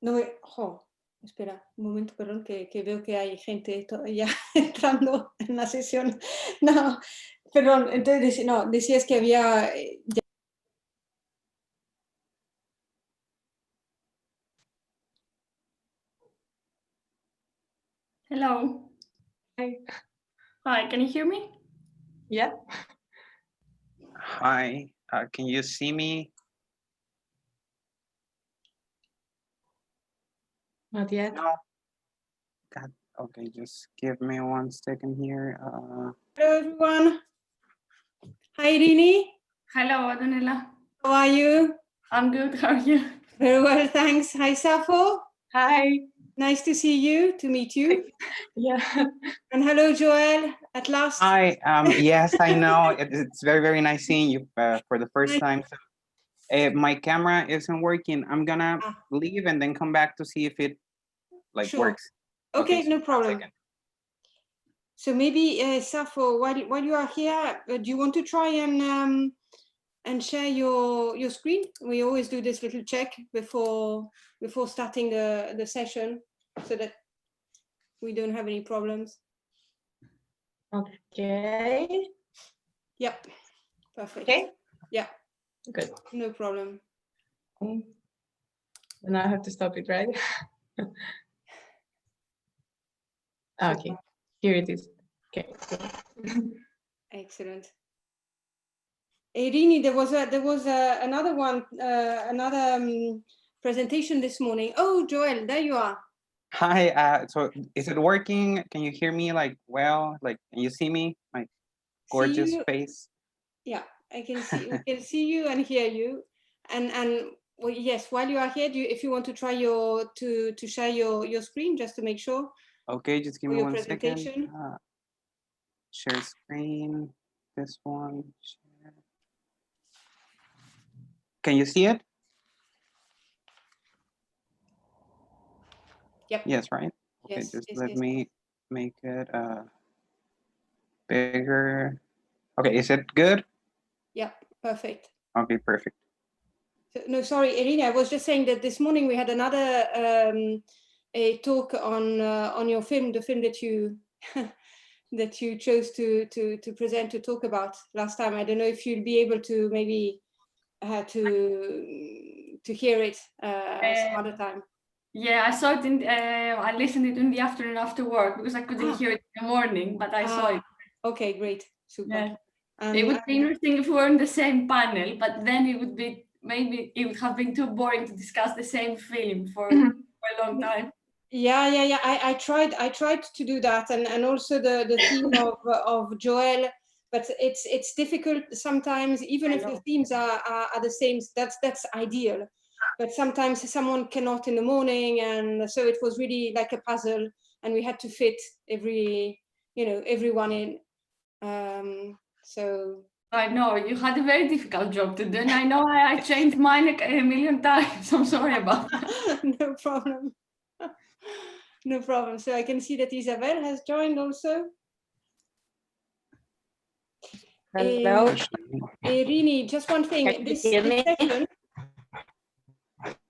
No, espera, un momento, perdón, que veo que hay gente ya entrando en la sesión. No, perdón, entonces, no, decías que había... Hello. Hi. Hi, can you hear me? Yeah. Hi, can you see me? Not yet. No. God, okay, just give me 1 second here. Hello, everyone. Hi, Irini. Hello, Adonella. How are you? I'm good, how are you? Very well, thanks. Hi, Safo. Hi. Nice to see you, to meet you. Yeah. And hello, Joel, at last. Hi, yes, I know. It's very, very nice seeing you for the first time. So, my camera isn't working. I'm gonna leave and then come back to see if it Sure. works. Okay, so no 1 problem. second. So maybe, Safo, while you are here, do you want to try and share your screen? We always do this little check before starting the session, so that we don't have any problems. Okay. Yep, perfect. Okay. Yeah, Good. no problem. Then I have to stop it, right? Okay. Here it is. Okay. Excellent. Irini, there was another one, presentation this morning. Oh, Joel, there you are. Hi, so is it working? Can you hear me well? Can you see me? My gorgeous face? Yeah, I can see. We can see you and hear you. And well, yes, while you are here, if you want to try to share your screen just to make sure. Okay, just give for me your 1 second. presentation. Share screen. This one. Share. Can you see it? Yep. Yes, right? Okay, Yes, just yes, let yes. me make it bigger. Okay, is it good? Yeah, perfect. Okay, perfect. So, no, sorry, Irina, I was just saying that this morning we had another a talk on your film, the film that you that you chose to present, to talk about last time. I don't know if you'll be able to maybe to hear it some other time. Yeah, I saw it I listened it in the afternoon after work because I couldn't hear it in the morning, but I saw it. Okay, great, super. Yeah. It would be interesting if we were in the same panel, but then it would be, maybe it would have been too boring to discuss the same film for a long time. Yeah. I tried to do that, and also the theme of Joel, but it's difficult sometimes, even if the themes are the same. That's ideal, but sometimes someone cannot in the morning, and so it was really like a puzzle, and we had to fit everyone in. So I know you had a very difficult job to do, and I know I changed mine a million times. I'm sorry about that. No problem. No problem. So I can see that Isabel has joined also. Hello. Irini, just one thing.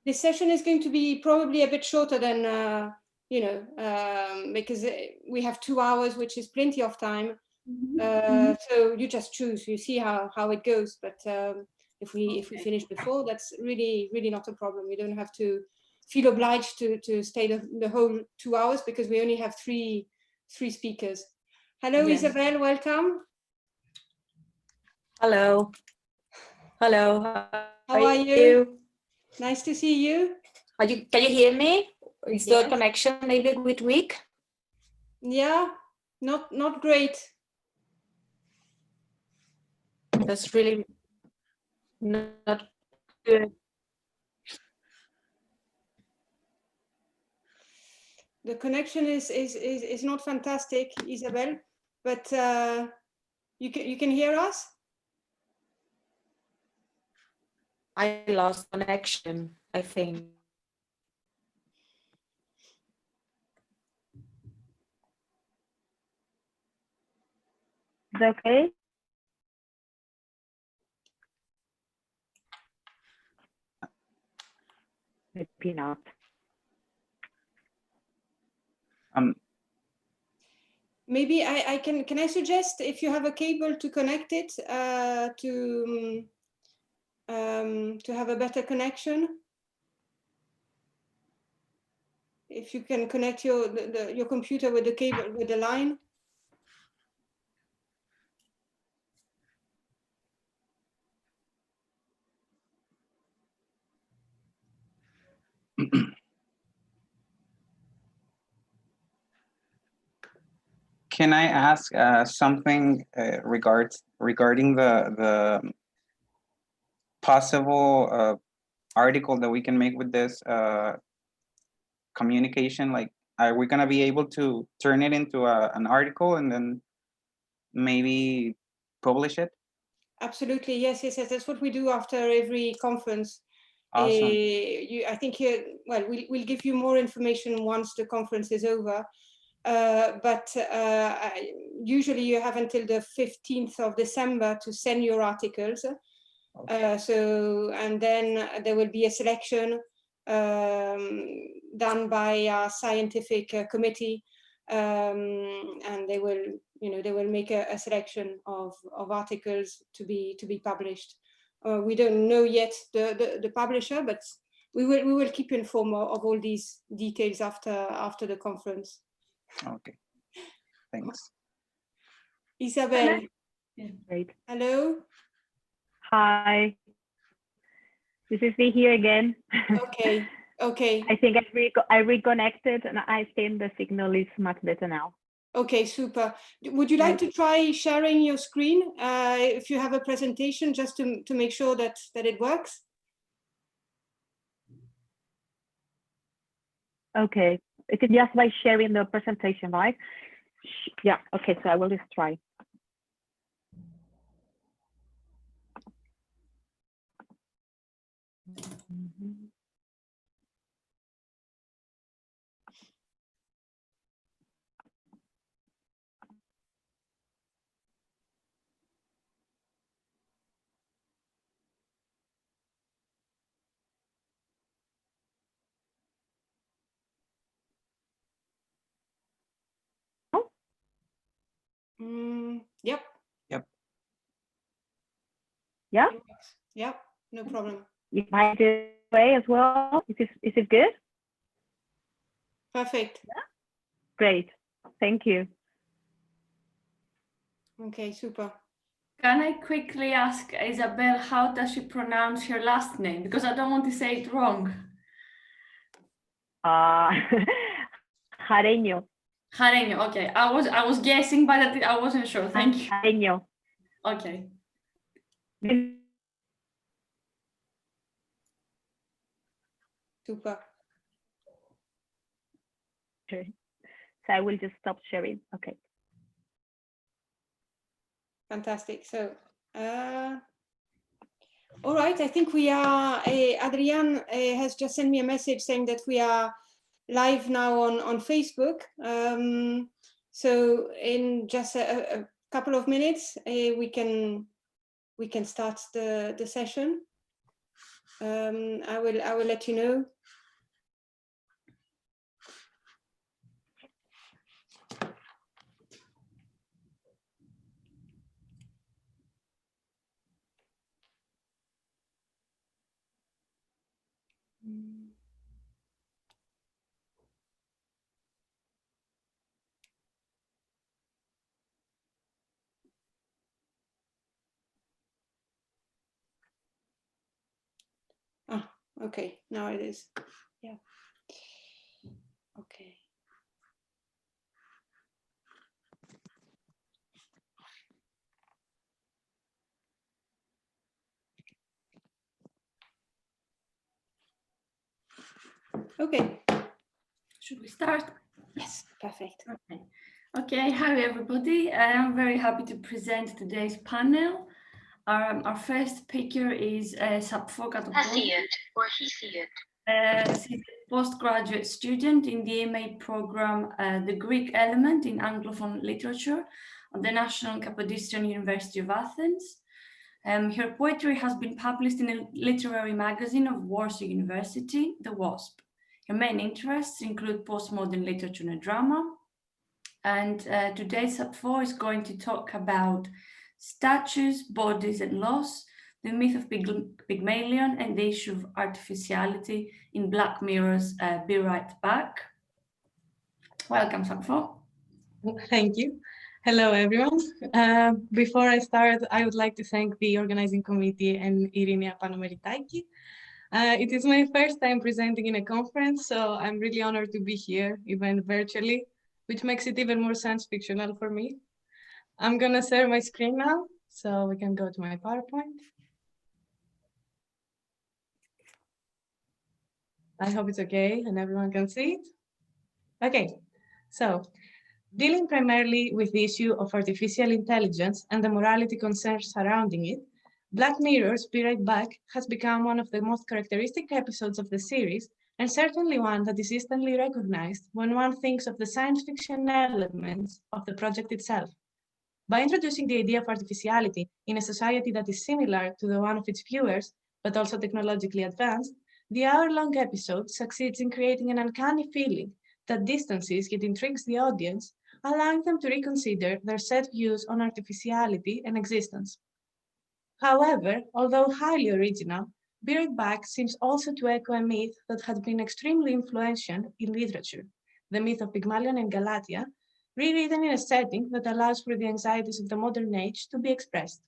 This session is going to be probably a bit shorter than because we have 2 hours, which is plenty of time. So you just choose. You see how it goes. But if we finish before, that's really not a problem. You don't have to feel obliged to stay the whole 2 hours, because we only have three speakers. Hello, yes. Isabel, welcome. Hello. Hello. How are you? Nice to see you. Can you hear me? Is the connection maybe a bit weak? Yeah, not great. That's really not good. The connection is not fantastic, Isabel, but you can hear us? I lost connection, I think. Is that okay? Maybe not. Maybe I can I suggest, if you have a cable, to connect it to have a better connection. If you can connect your computer with the cable, with the line. Can I ask something regarding the possible article that we can make with this communication? Like, are we gonna be able to turn it into an article and then maybe publish it? Absolutely, yes. That's what we do after every conference. Awesome. I think we'll give you more information once the conference is over. But usually you have until the 15th of December to send your articles. Okay. And then there will be a selection done by our scientific committee, and they will make a selection of articles to be published. We don't know yet the publisher, but we will keep you informed of all these details after the conference. Okay, thanks. Isabel. Great. Hello. Hi. This is me here again. Okay. Okay. I think I reconnected and I think the signal is much better now. Okay, super. Would you like to try sharing your screen if you have a presentation, just to make sure that it works? Okay. It is just by sharing the presentation, right? Yeah. Okay. So I will just try. Yep. Yep. Yeah. Yep. No problem. You might do way as well. Is it good? Perfect. Yeah. Great. Thank you. Okay, super. Can I quickly ask Isabel, how does she pronounce her last name? Because I don't want to say it wrong. Jareño. Jareño, okay. I was guessing, but I wasn't sure. Thank you. Jareño. Okay. Super. Okay. So I will just stop sharing. Okay. Fantastic. So, all right. I think we are. Adrian has just sent me a message saying that we are live now on Facebook. So in just a couple of minutes, we can start the session. I will let you know. Okay, now it is. Yeah. Okay. Okay. Should we start? Yes, perfect. Okay. Okay, hi everybody. I'm very happy to present today's panel. Our first speaker is Sapfo Katopoulos. She's a postgraduate student in the MA program, The Greek Element in Anglophone Literature at the National Kapodistrian University of Athens. Her poetry has been published in a literary magazine of Warsaw University, The Wasp. Her main interests include postmodern literature and drama. And today Sub4 is going to talk about statues, bodies and loss, the myth of Pygmalion and the issue of artificiality in Black Mirror's Be Right Back. Welcome, Sub4. Thank you. Hello, everyone. Before I start, I would like to thank the organizing committee and Irinia Panomeritakis. It is my first time presenting in a conference, so I'm really honored to be here, even virtually, which makes it even more science fictional for me. I'm gonna share my screen now, so we can go to my PowerPoint. I hope it's okay and everyone can see it. Okay, so dealing primarily with the issue of artificial intelligence and the morality concerns surrounding it, Black Mirror's Be Right Back has become one of the most characteristic episodes of the series, and certainly one that is instantly recognized when one thinks of the science fiction elements of the project itself. By introducing the idea of artificiality in a society that is similar to the one of its viewers, but also technologically advanced, the hour-long episode succeeds in creating an uncanny feeling that distances yet intrigues the audience, allowing them to reconsider their set views on artificiality and existence. However, although highly original, Be Right Back seems also to echo a myth that has been extremely influential in literature, the myth of Pygmalion and Galatea, rewritten in a setting that allows for the anxieties of the modern age to be expressed.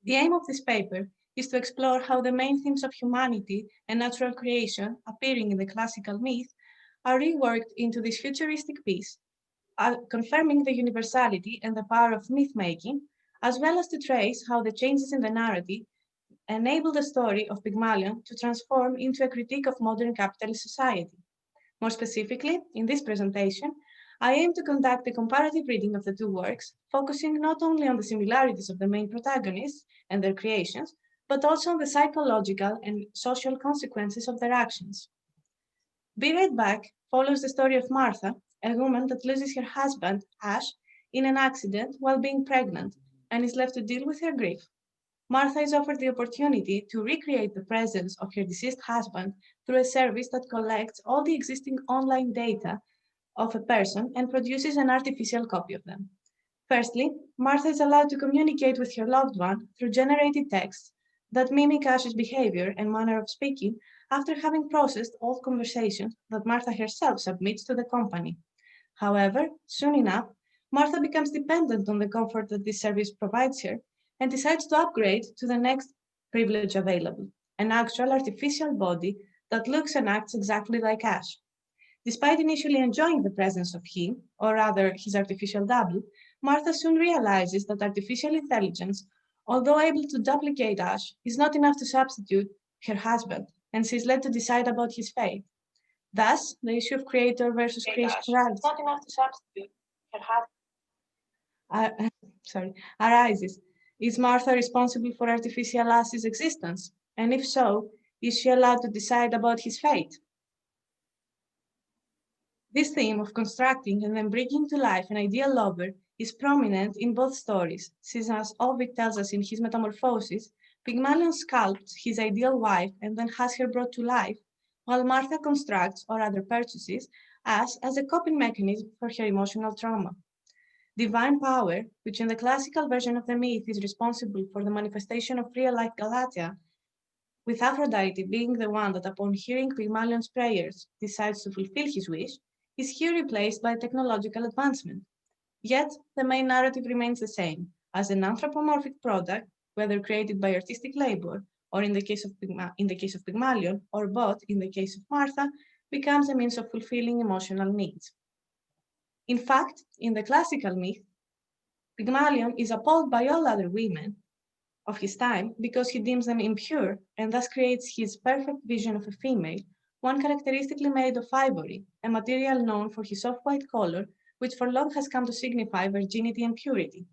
The aim of this paper is to explore how the main themes of humanity and natural creation appearing in the classical myth are reworked into this futuristic piece, confirming the universality and the power of myth-making, as well as to trace how the changes in the narrative enable the story of Pygmalion to transform into a critique of modern capitalist society. More specifically, in this presentation, I aim to conduct a comparative reading of the two works, focusing not only on the similarities of the main protagonists and their creations, but also on the psychological and social consequences of their actions. Be Right Back follows the story of Martha, a woman that loses her husband, Ash, in an accident while being pregnant, and is left to deal with her grief. Martha is offered the opportunity to recreate the presence of her deceased husband through a service that collects all the existing online data of a person and produces an artificial copy of them. Firstly, Martha is allowed to communicate with her loved one through generated texts that mimic Ash's behavior and manner of speaking after having processed all conversations that Martha herself submits to the company. However, soon enough, Martha becomes dependent on the comfort that this service provides her and decides to upgrade to the next privilege available, an actual artificial body that looks and acts exactly like Ash. Despite initially enjoying the presence of him, or rather his artificial double, Martha soon realizes that artificial intelligence, although able to duplicate Ash, is not enough to substitute her husband, and she is led to decide about his fate. Thus, the issue of creator versus creation arises. Is Martha responsible for artificial Ash's existence? And if so, is she allowed to decide about his fate? This theme of constructing and then bringing to life an ideal lover is prominent in both stories, since as Ovid tells us in his Metamorphosis, Pygmalion sculpts his ideal wife and then has her brought to life, while Martha constructs or rather purchases Ash as a coping mechanism for her emotional trauma. Divine power, which in the classical version of the myth is responsible for the manifestation of real-life Galatea, with Aphrodite being the one that upon hearing Pygmalion's prayers decides to fulfill his wish, is here replaced by technological advancement. Yet, the main narrative remains the same, as an anthropomorphic product, whether created by artistic labor, or in the case of Pygmalion, or both in the case of Martha, becomes a means of fulfilling emotional needs. In fact, in the classical myth, Pygmalion is appalled by all other women of his time because he deems them impure and thus creates his perfect vision of a female, one characteristically made of ivory, a material known for his off-white color, which for long has come to signify virginity and purity.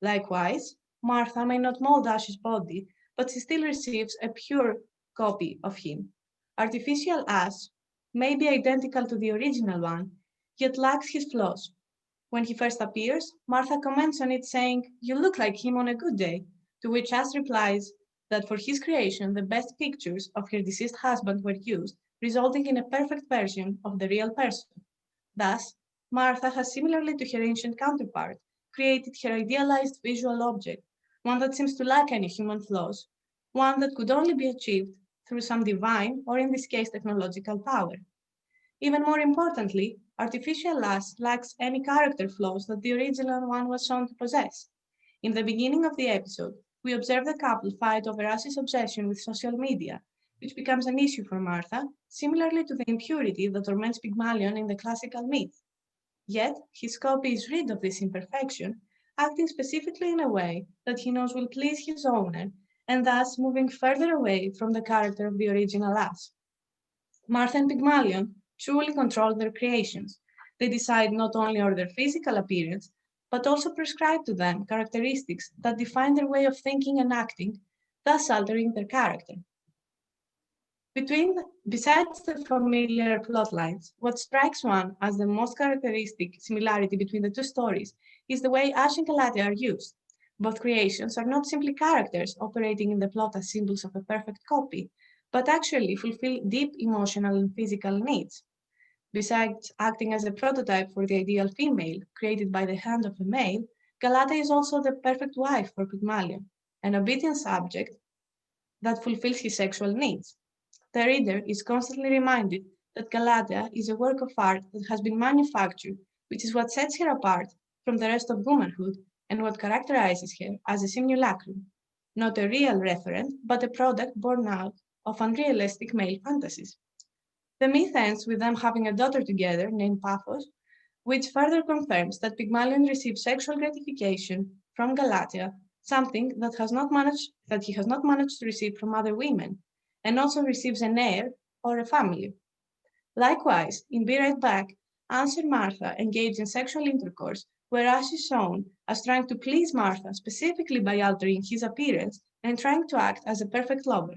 Likewise, Martha may not mold Ash's body, but she still receives a pure copy of him. Artificial Ash may be identical to the original one, yet lacks his flaws. When he first appears, Martha comments on it saying, "You look like him on a good day," to which Ash replies that for his creation, the best pictures of her deceased husband were used, resulting in a perfect version of the real person. Thus, Martha has, similarly to her ancient counterpart, created her idealized visual object, one that seems to lack any human flaws, one that could only be achieved through some divine, or in this case, technological power. Even more importantly, artificial Lass lacks any character flaws that the original one was shown to possess. In the beginning of the episode, we observe the couple fight over Ash's obsession with social media, which becomes an issue for Martha, similarly to the impurity that torments Pygmalion in the classical myth. Yet, his copy is rid of this imperfection, acting specifically in a way that he knows will please his owner, and thus moving further away from the character of the original Ash. Martha and Pygmalion truly control their creations. They decide not only over their physical appearance, but also prescribe to them characteristics that define their way of thinking and acting, thus altering their character. Besides the familiar plot lines, what strikes one as the most characteristic similarity between the two stories is the way Ash and Galatea are used. Both creations are not simply characters operating in the plot as symbols of a perfect copy, but actually fulfill deep emotional and physical needs. Besides acting as a prototype for the ideal female created by the hand of a male, Galatea is also the perfect wife for Pygmalion, an obedient subject that fulfills his sexual needs. The reader is constantly reminded that Galatea is a work of art that has been manufactured, which is what sets her apart from the rest of womanhood and what characterizes her as a simulacrum, not a real referent, but a product born out of unrealistic male fantasies. The myth ends with them having a daughter together named Paphos, which further confirms that Pygmalion receives sexual gratification from Galatea, something that he has not managed to receive from other women, and also receives an heir or a family. Likewise, in Be Right Back, Anne and Martha engage in sexual intercourse, where Ash is shown as trying to please Martha specifically by altering his appearance and trying to act as a perfect lover.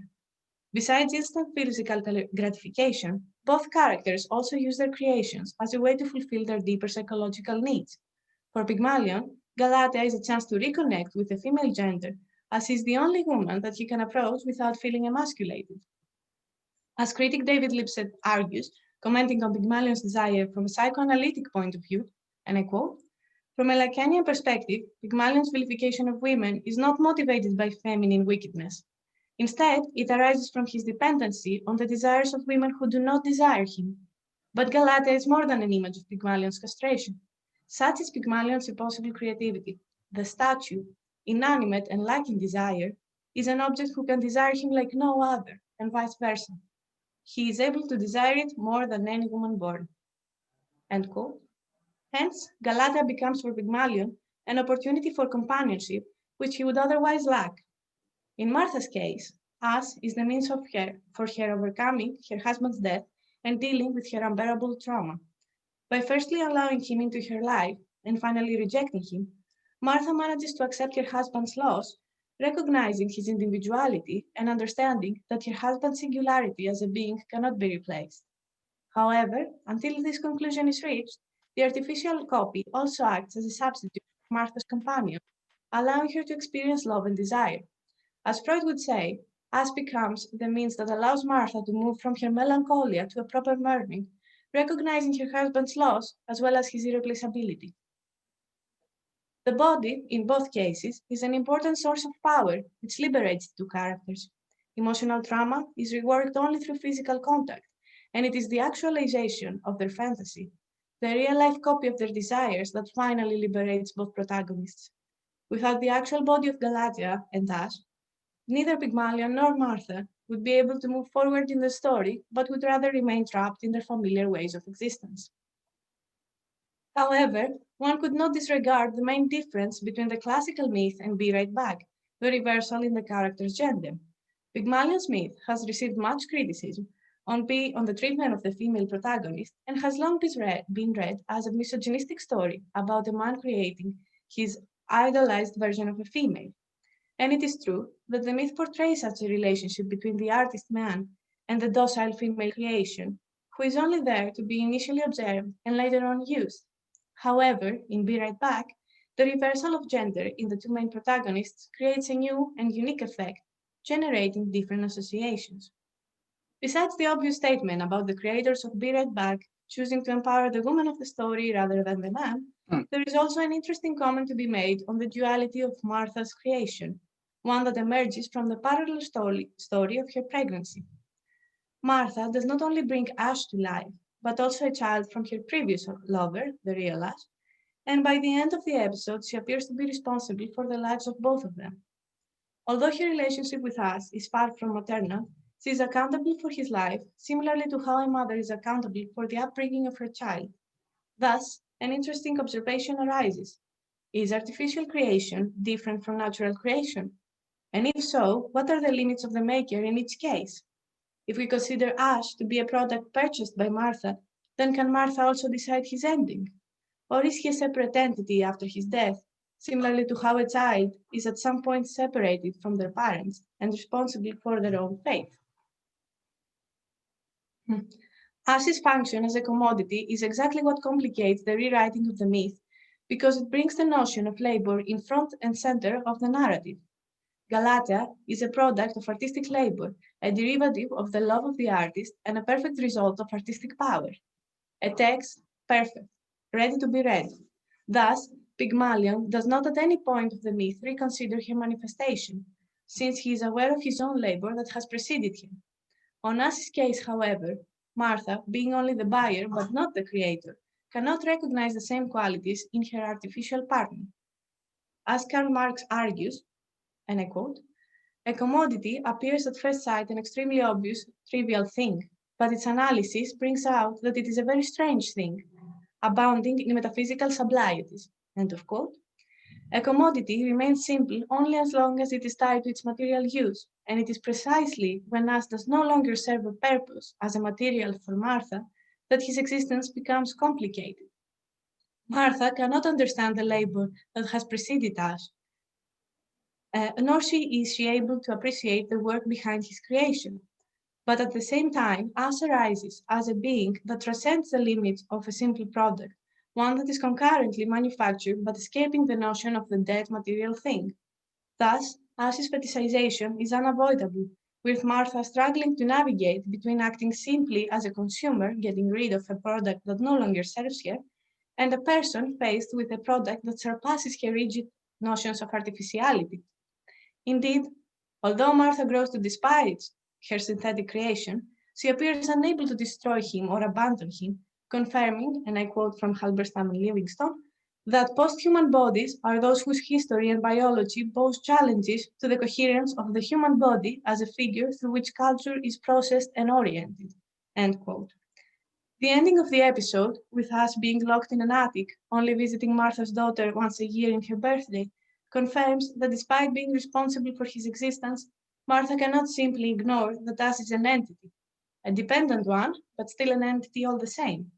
Besides instant physical gratification, both characters also use their creations as a way to fulfill their deeper psychological needs. For Pygmalion, Galatea is a chance to reconnect with the female gender, as he's the only woman that he can approach without feeling emasculated. As critic David Lipset argues, commenting on Pygmalion's desire from a psychoanalytic point of view, and I quote, "From a Lacanian perspective, Pygmalion's vilification of women is not motivated by feminine wickedness. Instead, it arises from his dependency on the desires of women who do not desire him. But Galatea is more than an image of Pygmalion's castration. Such is Pygmalion's impossible creativity. The statue, inanimate and lacking desire, is an object who can desire him like no other, and vice versa. He is able to desire it more than any woman born." End quote. Hence, Galatea becomes for Pygmalion an opportunity for companionship which he would otherwise lack. In Martha's case, Ash is the means for her overcoming her husband's death and dealing with her unbearable trauma. By firstly allowing him into her life and finally rejecting him, Martha manages to accept her husband's loss, recognizing his individuality and understanding that her husband's singularity as a being cannot be replaced. However, until this conclusion is reached, the artificial copy also acts as a substitute for Martha's companion, allowing her to experience love and desire. As Freud would say, Ash becomes the means that allows Martha to move from her melancholia to a proper mourning, recognizing her husband's loss as well as his irreplaceability. The body, in both cases, is an important source of power which liberates the two characters. Emotional trauma is reworked only through physical contact, and it is the actualization of their fantasy, the real-life copy of their desires that finally liberates both protagonists. Without the actual body of Galatea and Ash, neither Pygmalion nor Martha would be able to move forward in the story, but would rather remain trapped in their familiar ways of existence. However, one could not disregard the main difference between the classical myth and Be Right Back, the reversal in the character's gender. Pygmalion's myth has received much criticism on the treatment of the female protagonist and has long been read as a misogynistic story about a man creating his idolized version of a female. And it is true that the myth portrays such a relationship between the artist man and the docile female creation, who is only there to be initially observed and later on used. However, in Be Right Back, the reversal of gender in the two main protagonists creates a new and unique effect, generating different associations. Besides the obvious statement about the creators of Be Right Back choosing to empower the woman of the story rather than the man, there is also an interesting comment to be made on the duality of Martha's creation, one that emerges from the parallel story of her pregnancy. Martha does not only bring Ash to life, but also a child from her previous lover, the real Ash, and by the end of the episode, she appears to be responsible for the lives of both of them. Although her relationship with Ash is far from maternal, she is accountable for his life, similarly to how a mother is accountable for the upbringing of her child. Thus, an interesting observation arises. Is artificial creation different from natural creation? And if so, what are the limits of the maker in each case? If we consider Ash to be a product purchased by Martha, then can Martha also decide his ending? Or is he a separate entity after his death, similarly to how a child is at some point separated from their parents and responsible for their own fate? Ash's function as a commodity is exactly what complicates the rewriting of the myth, because it brings the notion of labor in front and center of the narrative. Galatea is a product of artistic labor, a derivative of the love of the artist and a perfect result of artistic power. A text, perfect, ready to be read. Thus, Pygmalion does not at any point of the myth reconsider her manifestation, since he is aware of his own labor that has preceded him. On Ash's case, however, Martha, being only the buyer but not the creator, cannot recognize the same qualities in her artificial partner. As Karl Marx argues, and I quote, "A commodity appears at first sight an extremely obvious, trivial thing, but its analysis brings out that it is a very strange thing, abounding in metaphysical sublieties." End of quote. A commodity remains simple only as long as it is tied to its material use, and it is precisely when Ash does no longer serve a purpose as a material for Martha that his existence becomes complicated. Martha cannot understand the labor that has preceded Ash, nor is she able to appreciate the work behind his creation. But at the same time, Ash arises as a being that transcends the limits of a simple product, one that is concurrently manufactured but escaping the notion of the dead material thing. Thus, Ash's fetishization is unavoidable, with Martha struggling to navigate between acting simply as a consumer, getting rid of a product that no longer serves her, and a person faced with a product that surpasses her rigid notions of artificiality. Indeed, although Martha grows to despise her synthetic creation, she appears unable to destroy him or abandon him, confirming, and I quote from Halberstam and Livingstone, that post-human bodies are those whose history and biology pose challenges to the coherence of the human body as a figure through which culture is processed and oriented. End quote. The ending of the episode, with us being locked in an attic, only visiting Martha's daughter once a year in her birthday, confirms that despite being responsible for his existence, Martha cannot simply ignore that Ash is an entity, a dependent one, but still an entity all the same.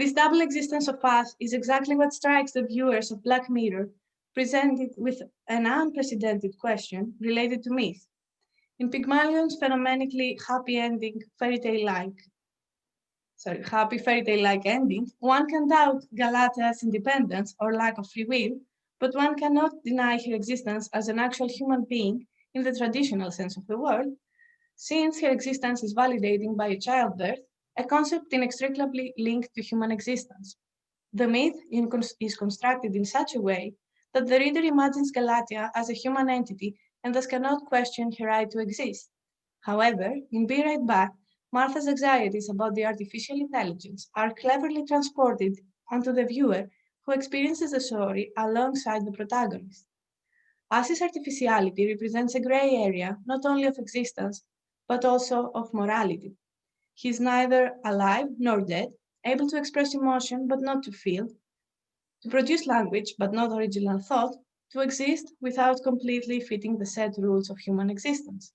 This double existence of Ash is exactly what strikes the viewers of Black Mirror, presented with an unprecedented question related to myth. In Pygmalion's phenomenically happy fairy tale-like ending, one can doubt Galatea's independence or lack of free will, but one cannot deny her existence as an actual human being in the traditional sense of the word, since her existence is validated by a childbirth, a concept inextricably linked to human existence. The myth is constructed in such a way that the reader imagines Galatea as a human entity and thus cannot question her right to exist. However, in Be Right Back, Martha's anxieties about the artificial intelligence are cleverly transported onto the viewer who experiences the story alongside the protagonist. Ash's artificiality represents a gray area not only of existence, but also of morality. He is neither alive nor dead, able to express emotion but not to feel, to produce language but not original thought, to exist without completely fitting the set rules of human existence.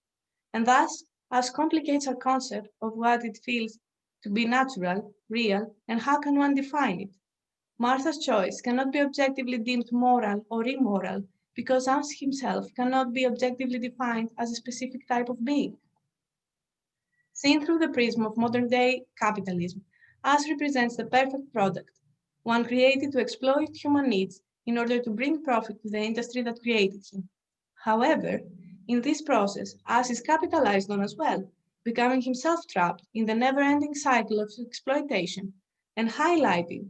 And thus, Ash complicates our concept of what it feels to be natural, real, and how can one define it. Martha's choice cannot be objectively deemed moral or immoral because Ash himself cannot be objectively defined as a specific type of being. Seen through the prism of modern-day capitalism, Ash represents the perfect product, one created to exploit human needs in order to bring profit to the industry that created him. However, In this process, Ash is capitalized on as well, becoming himself trapped in the never-ending cycle of exploitation and highlighting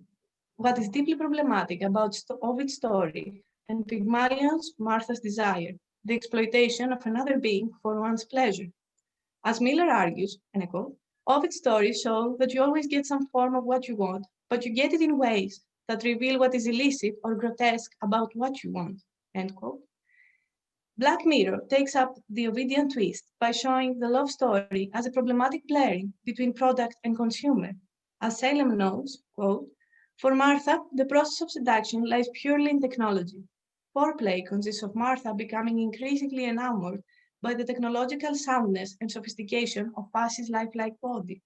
what is deeply problematic about Ovid's story and Pygmalion's Martha's desire, the exploitation of another being for one's pleasure. As Miller argues, and I quote, Ovid's stories show that you always get some form of what you want, but you get it in ways that reveal what is illicit or grotesque about what you want, end quote. Black Mirror takes up the Ovidian twist by showing the love story as a problematic blurring between product and consumer. As Salem notes, quote, for Martha, the process of seduction lies purely in technology. Foreplay consists of Martha becoming increasingly enamored by the technological soundness and sophistication of Ash's lifelike body.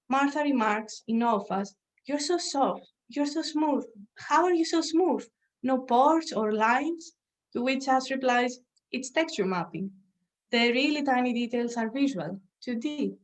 Martha remarks in offers, you're so soft, you're so smooth. How are you so smooth? No pores or lines? To which Ash replies, it's texture mapping. The really tiny details are visual, 2D.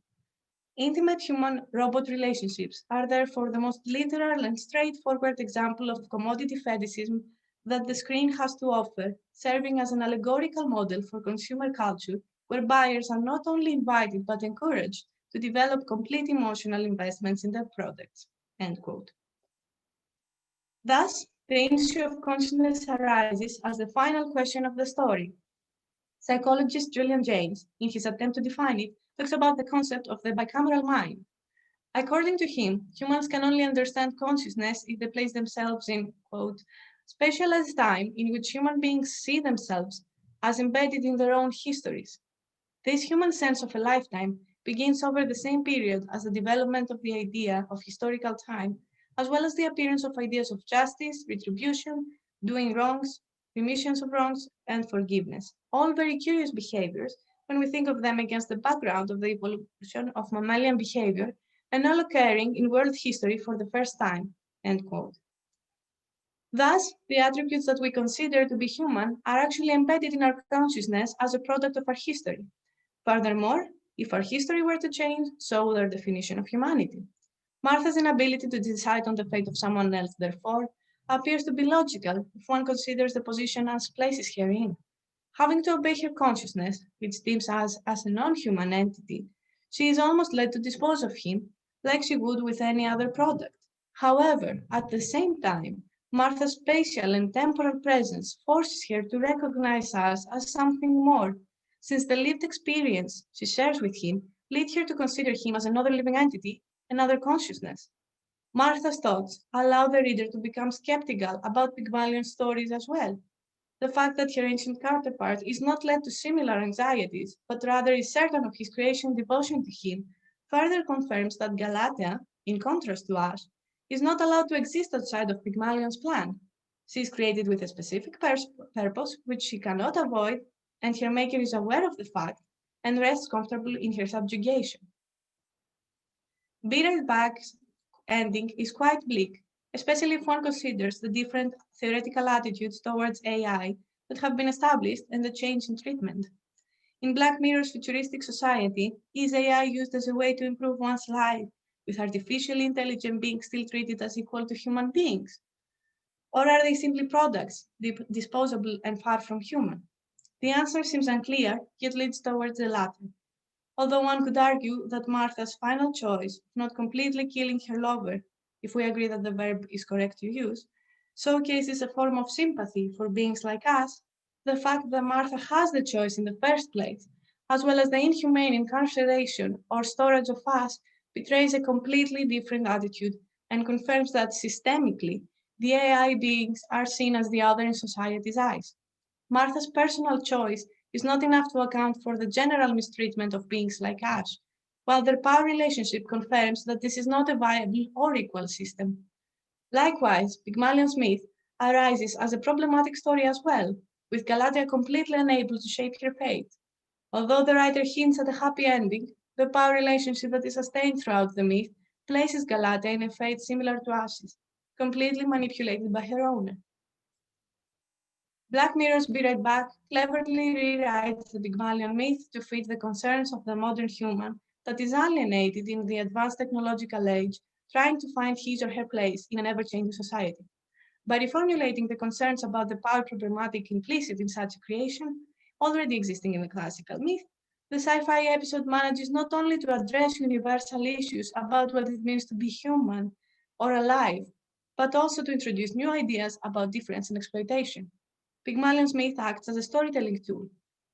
Intimate human-robot relationships are therefore the most literal and straightforward example of commodity fetishism that the screen has to offer, serving as an allegorical model for consumer culture where buyers are not only invited but encouraged to develop complete emotional investments in their products, end quote. Thus, the issue of consciousness arises as the final question of the story. Psychologist Julian Jaynes, in his attempt to define it, talks about the concept of the bicameral mind. According to him, humans can only understand consciousness if they place themselves in, quote, specialized time in which human beings see themselves as embedded in their own histories. This human sense of a lifetime begins over the same period as the development of the idea of historical time, as well as the appearance of ideas of justice, retribution, doing wrongs, remissions of wrongs, and forgiveness. All very curious behaviors when we think of them against the background of the evolution of mammalian behavior and all occurring in world history for the first time, end quote. Thus, the attributes that we consider to be human are actually embedded in our consciousness as a product of our history. Furthermore, if our history were to change, so would our definition of humanity. Martha's inability to decide on the fate of someone else, therefore, appears to be logical if one considers the position Ash places her in. Having to obey her consciousness, which deems Ash as a non-human entity, she is almost led to dispose of him like she would with any other product. However, at the same time, Martha's spatial and temporal presence forces her to recognize Ash as something more, since the lived experience she shares with him leads her to consider him as another living entity, another consciousness. Martha's thoughts allow the reader to become skeptical about Pygmalion's stories as well. The fact that her ancient counterpart is not led to similar anxieties, but rather is certain of his creation devotion to him, further confirms that Galatea, in contrast to Ash, is not allowed to exist outside of Pygmalion's plan. She is created with a specific purpose which she cannot avoid, and her maker is aware of the fact and rests comfortable in her subjugation. Be Right Back's ending is quite bleak, especially if one considers the different theoretical attitudes towards AI that have been established and the change in treatment. In Black Mirror's futuristic society, is AI used as a way to improve one's life, with artificially intelligent beings still treated as equal to human beings? Or are they simply products, disposable and far from human? The answer seems unclear, yet leads towards the latter. Although one could argue that Martha's final choice of not completely killing her lover, if we agree that the verb is correct to use, showcases a form of sympathy for beings like us, the fact that Martha has the choice in the first place, as well as the inhumane incarceration or storage of us, betrays a completely different attitude and confirms that systemically, the AI beings are seen as the other in society's eyes. Martha's personal choice is not enough to account for the general mistreatment of beings like Ash, while their power relationship confirms that this is not a viable or equal system. Likewise, Pygmalion's myth arises as a problematic story as well, with Galatea completely unable to shape her fate. Although the writer hints at a happy ending, the power relationship that is sustained throughout the myth places Galatea in a fate similar to Ash's, completely manipulated by her owner. Black Mirror's Be Right Back cleverly rewrites the Pygmalion myth to fit the concerns of the modern human that is alienated in the advanced technological age, trying to find his or her place in an ever-changing society. By reformulating the concerns about the power problematic implicit in such a creation, already existing in the classical myth, the sci-fi episode manages not only to address universal issues about what it means to be human or alive, but also to introduce new ideas about difference and exploitation. Pygmalion's myth acts as a storytelling tool,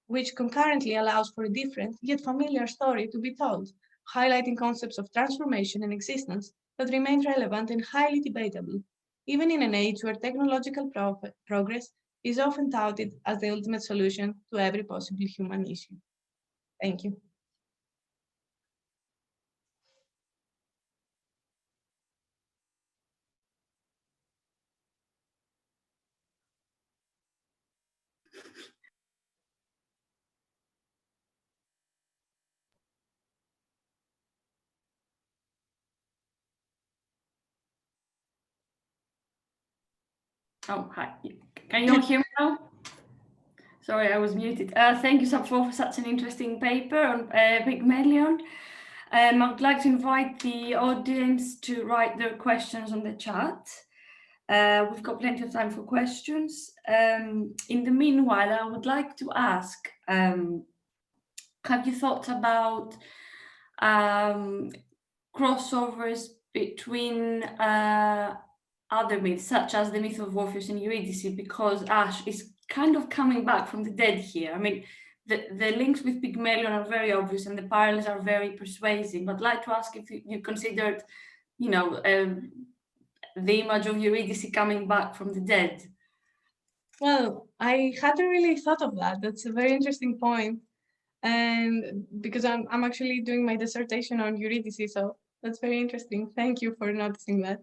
which concurrently allows for a different yet familiar story to be told, highlighting concepts of transformation and existence that remain relevant and highly debatable, even in an age where technological progress is often touted as the ultimate solution to every possible human issue. Thank you. Oh, hi. Can you all hear me now? Sorry, I was muted. Thank you, Sapphire, for such an interesting paper on Pygmalion. I would like to invite the audience to write their questions on the chat. We've got plenty of time for questions. In the meanwhile, I would like to ask, have you thought about crossovers between other myths, such as the myth of Orpheus and Eurydice, because Ash is kind of coming back from the dead here? I mean, the links with Pygmalion are very obvious and the parallels are very persuasive, but I'd like to ask if you considered, you know, the image of Eurydice coming back from the dead. Well, I hadn't really thought of that. That's a very interesting point. And because I'm actually doing my dissertation on Eurydice, so that's very interesting. Thank you for noticing that.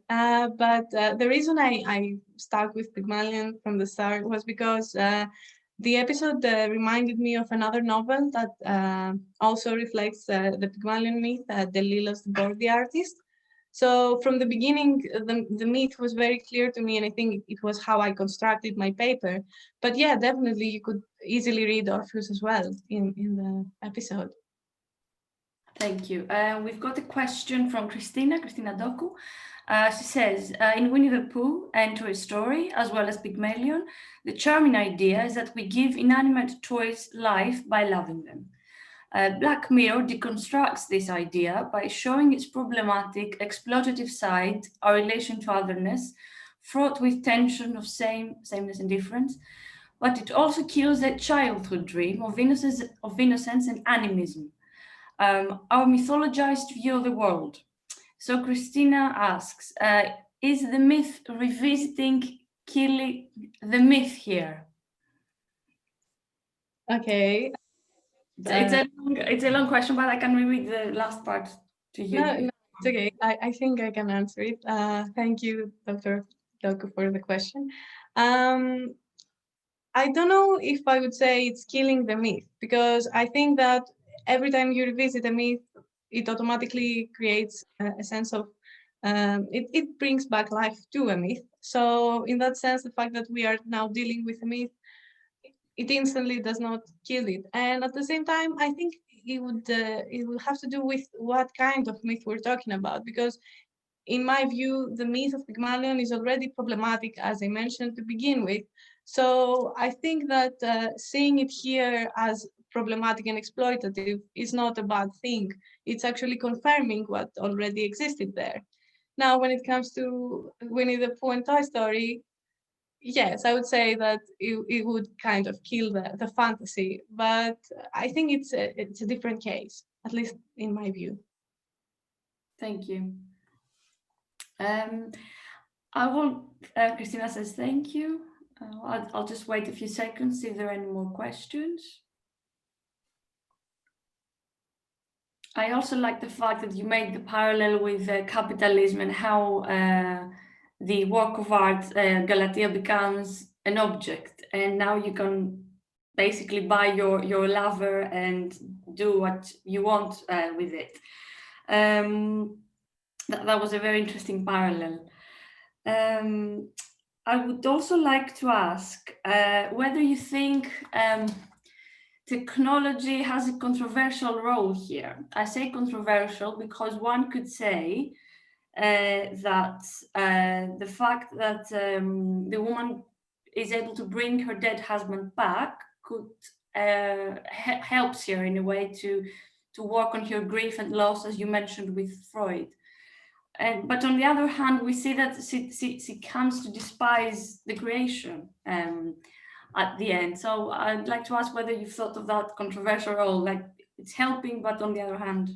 But the reason I stuck with Pygmalion from the start was because the episode reminded me of another novel that also reflects the Pygmalion myth, Delilos, the Board the Artist. So from the beginning, the myth was very clear to me, and I think it was how I constructed my paper. But yeah, definitely you could easily read Orpheus as well in the episode. Thank you. We've got a question from Christina Doku. She says, in Winnie the Pooh and Toy Story, as well as Pygmalion, the charming idea is that we give inanimate toys life by loving them. Black Mirror deconstructs this idea by showing its problematic, exploitative side, our relation to otherness, fraught with tension of sameness and difference, but it also kills that childhood dream of innocence and animism, our mythologized view of the world. So Christina asks, is the myth revisiting killing the myth here? Okay. It's a long question, but I can reread the last part to you. No, it's okay. I think I can answer it. Thank you, Dr. Doku, for the question. I don't know if I would say it's killing the myth, because I think that every time you revisit a myth, it automatically creates a sense of, it brings back life to a myth. So in that sense, the fact that we are now dealing with a myth, it instantly does not kill it. And at the same time, I think it would have to do with what kind of myth we're talking about, because in my view, the myth of Pygmalion is already problematic, as I mentioned to begin with. So I think that seeing it here as problematic and exploitative is not a bad thing. It's actually confirming what already existed there. Now, when it comes to Winnie the Pooh and Toy Story, yes, I would say that it would kind of kill the fantasy, but I think it's a different case, at least in my view. Thank you. Christina says thank you. I'll just wait a few seconds, see if there are any more questions. I also like the fact that you made the parallel with capitalism and how the work of art, Galatea, becomes an object, and now you can basically buy your lover and do what you want with it. That was a very interesting parallel. I would also like to ask whether you think technology has a controversial role here. I say controversial because one could say that the fact that the woman is able to bring her dead husband back could helps her in a way to work on her grief and loss, as you mentioned with Freud. But on the other hand, we see that she comes to despise the creation at the end. So I'd like to ask whether you've thought of that controversial role, like it's helping, but on the other hand.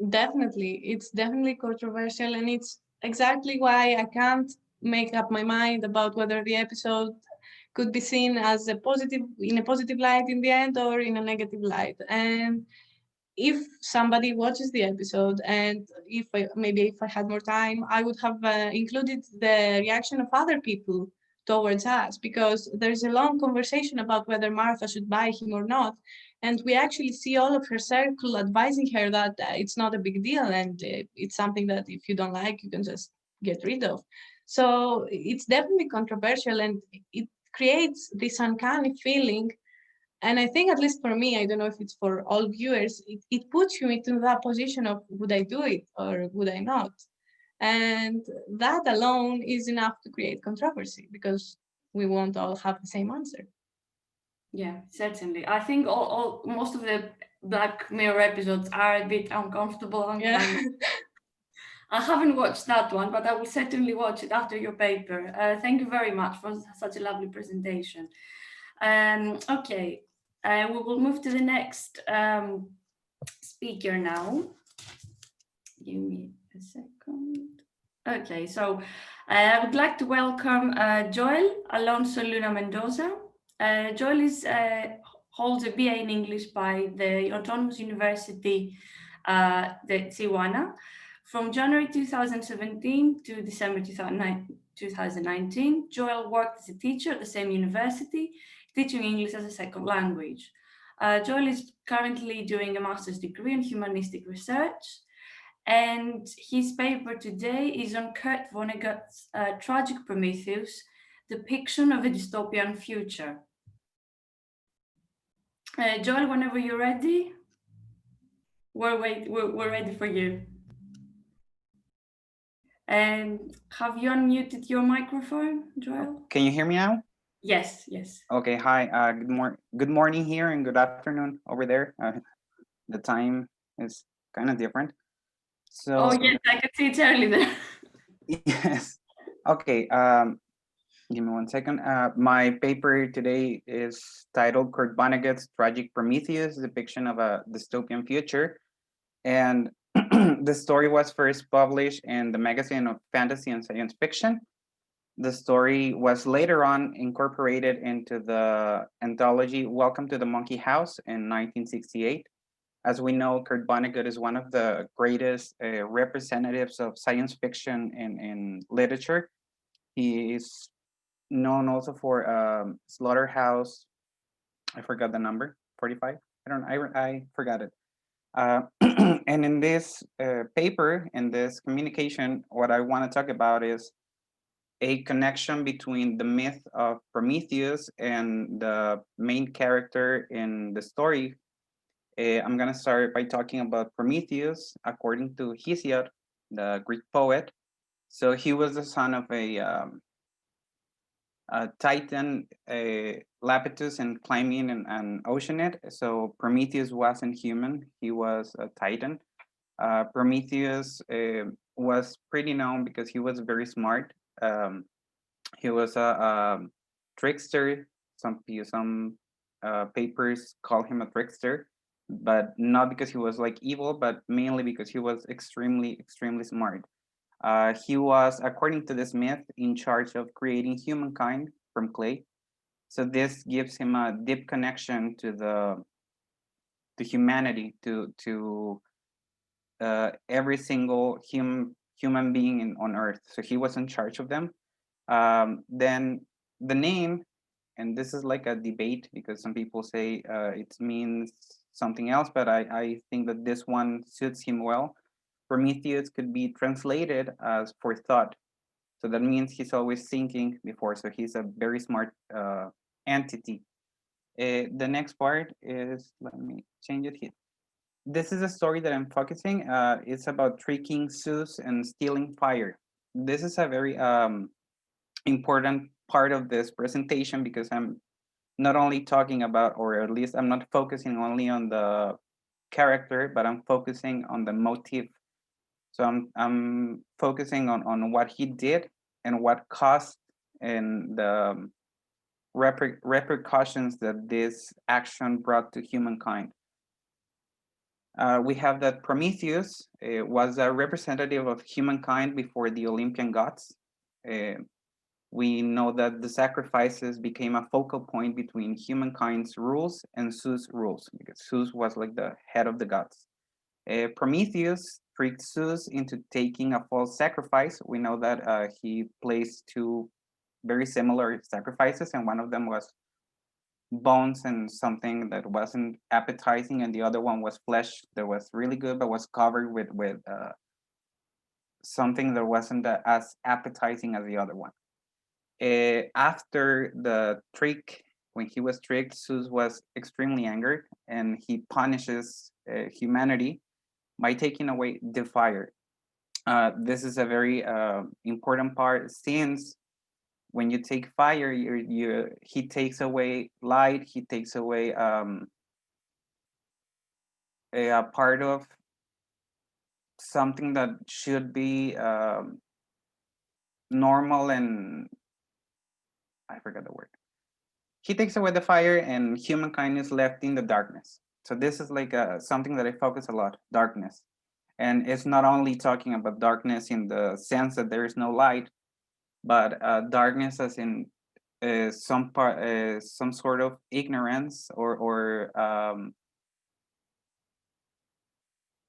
Definitely, it's definitely controversial, and it's exactly why I can't make up my mind about whether the episode could be seen as a positive light in the end or in a negative light. And if somebody watches the episode, and if I had more time, I would have included the reaction of other people towards us, because there's a long conversation about whether Martha should buy him or not. And we actually see all of her circle advising her that it's not a big deal, and it's something that if you don't like, you can just get rid of. So it's definitely controversial, and it creates this uncanny feeling. And I think, at least for me, I don't know if it's for all viewers, it puts you into that position of, would I do it or would I not? And that alone is enough to create controversy, because we won't all have the same answer. Yeah, certainly. I think most of the Black Mirror episodes are a bit uncomfortable. Yeah. I haven't watched that one, but I will certainly watch it after your paper. Thank you very much for such a lovely presentation. Okay, we will move to the next speaker now. Give me a second. Okay, so I would like to welcome Joel Alonso Luna Mendoza. Joel holds a BA in English by the Autonomous University, the Tijuana. From January 2017 to December 2019, Joel worked as a teacher at the same university, teaching English as a second language. Joel is currently doing a master's degree in humanistic research, and his paper today is on Kurt Vonnegut's Tragic Prometheus, depiction of a dystopian future. Joel, whenever you're ready, we're ready for you. And have you unmuted your microphone, Joel? Can you hear me now? Yes, yes. Okay, hi. Good morning here and good afternoon over there. The time is kind of different. So. Oh yes, I can see it's early there. Yes. Okay. Give me 1 second. My paper today is titled Kurt Vonnegut's Tragic Prometheus, depiction of a dystopian future. And the story was first published in the magazine of fantasy and science fiction. The story was later on incorporated into the anthology Welcome to the Monkey House in 1968. As we know, Kurt Vonnegut is one of the greatest representatives of science fiction in literature. He is known also for Slaughterhouse. I forgot the number, 45. I forgot it. And in this paper, in this communication, what I want to talk about is a connection between the myth of Prometheus and the main character in the story. I'm going to start by talking about Prometheus, according to Hesiod, the Greek poet. So he was the son of a Titan, Lapithus, and Clymene and Oceanid. So Prometheus wasn't human, he was a Titan. Prometheus was pretty known because he was very smart. He was a trickster. Some papers call him a trickster, but not because he was like evil, but mainly because he was extremely smart. He was, according to this myth, in charge of creating humankind from clay. So this gives him a deep connection to humanity, to every single human being on Earth. So he was in charge of them. Then the name, and this is like a debate because some people say it means something else, but I think that this one suits him well. Prometheus could be translated as for thought. So that means he's always thinking before. So he's a very smart entity. The next part is, let me change it here. This is a story that I'm focusing. It's about tricking Zeus and stealing fire. This is a very important part of this presentation because I'm not only talking about, or at least I'm not focusing only on the character, but I'm focusing on the motive. So I'm focusing on what he did and what caused and the repercussions that this action brought to humankind. We have that Prometheus was a representative of humankind before the Olympian gods. We know that the sacrifices became a focal point between humankind's rules and Zeus' rules, because Zeus was like the head of the gods. Prometheus tricked Zeus into taking a false sacrifice. We know that he placed two very similar sacrifices, and one of them was bones and something that wasn't appetizing, and the other one was flesh that was really good but was covered with something that wasn't as appetizing as the other one. After the trick, when he was tricked, Zeus was extremely angered, and he punishes humanity by taking away the fire. This is a very important part, since when you take fire, he takes away light, he takes away a part of something that should be normal, and I forgot the word. He takes away the fire and humankind is left in the darkness. So this is like something that I focus a lot, darkness. And it's not only talking about darkness in the sense that there is no light, but darkness as in some sort of ignorance or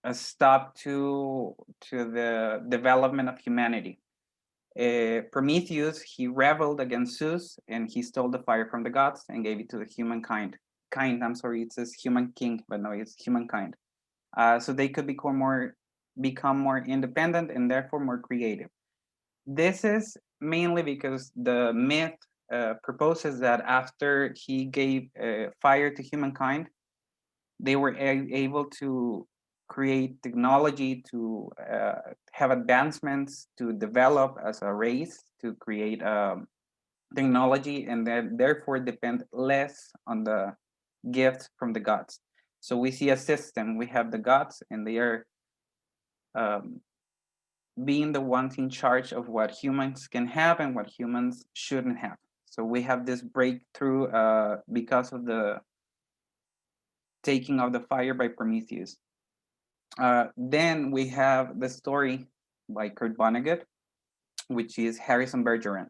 a stop to the development of humanity. Prometheus, he rebelled against Zeus and he stole the fire from the gods and gave it to the humankind. I'm sorry, it says human king, but no, it's humankind. So they could become more independent and therefore more creative. This is mainly because the myth proposes that after he gave fire to humankind, they were able to create technology, to have advancements, to develop as a race, to create technology, and then therefore depend less on the gifts from the gods. So we see a system. We have the gods, and they are being the ones in charge of what humans can have and what humans shouldn't have. So we have this breakthrough because of the taking of the fire by Prometheus. Then we have the story by Kurt Vonnegut, which is Harrison Bergeron.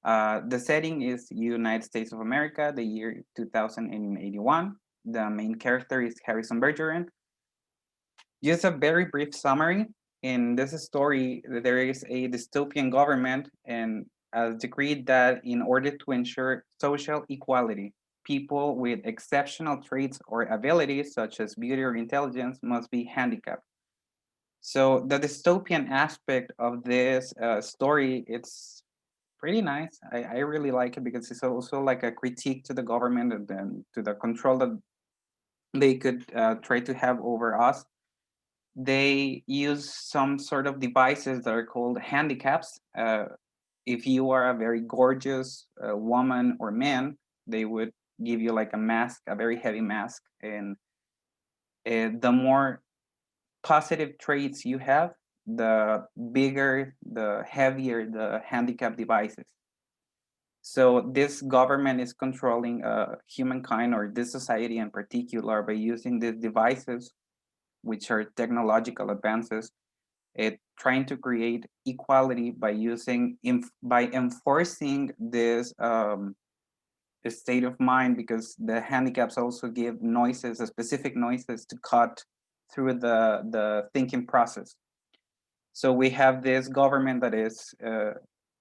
The setting is United States of America, the year 2081. The main character is Harrison Bergeron. Just a very brief summary. In this story, there is a dystopian government and a decree that in order to ensure social equality, people with exceptional traits or abilities, such as beauty or intelligence, must be handicapped. So the dystopian aspect of this story, it's pretty nice. I really like it because it's also like a critique to the government and then to the control that they could try to have over us. They use some sort of devices that are called handicaps. If you are a very gorgeous woman or man, they would give you like a mask, a very heavy mask. And the more positive traits you have, the bigger, the heavier the handicap devices. So this government is controlling humankind, or this society in particular, by using these devices, which are technological advances, trying to create equality by by enforcing this state of mind, because the handicaps also give noises, specific noises to cut through the thinking process. So we have this government that is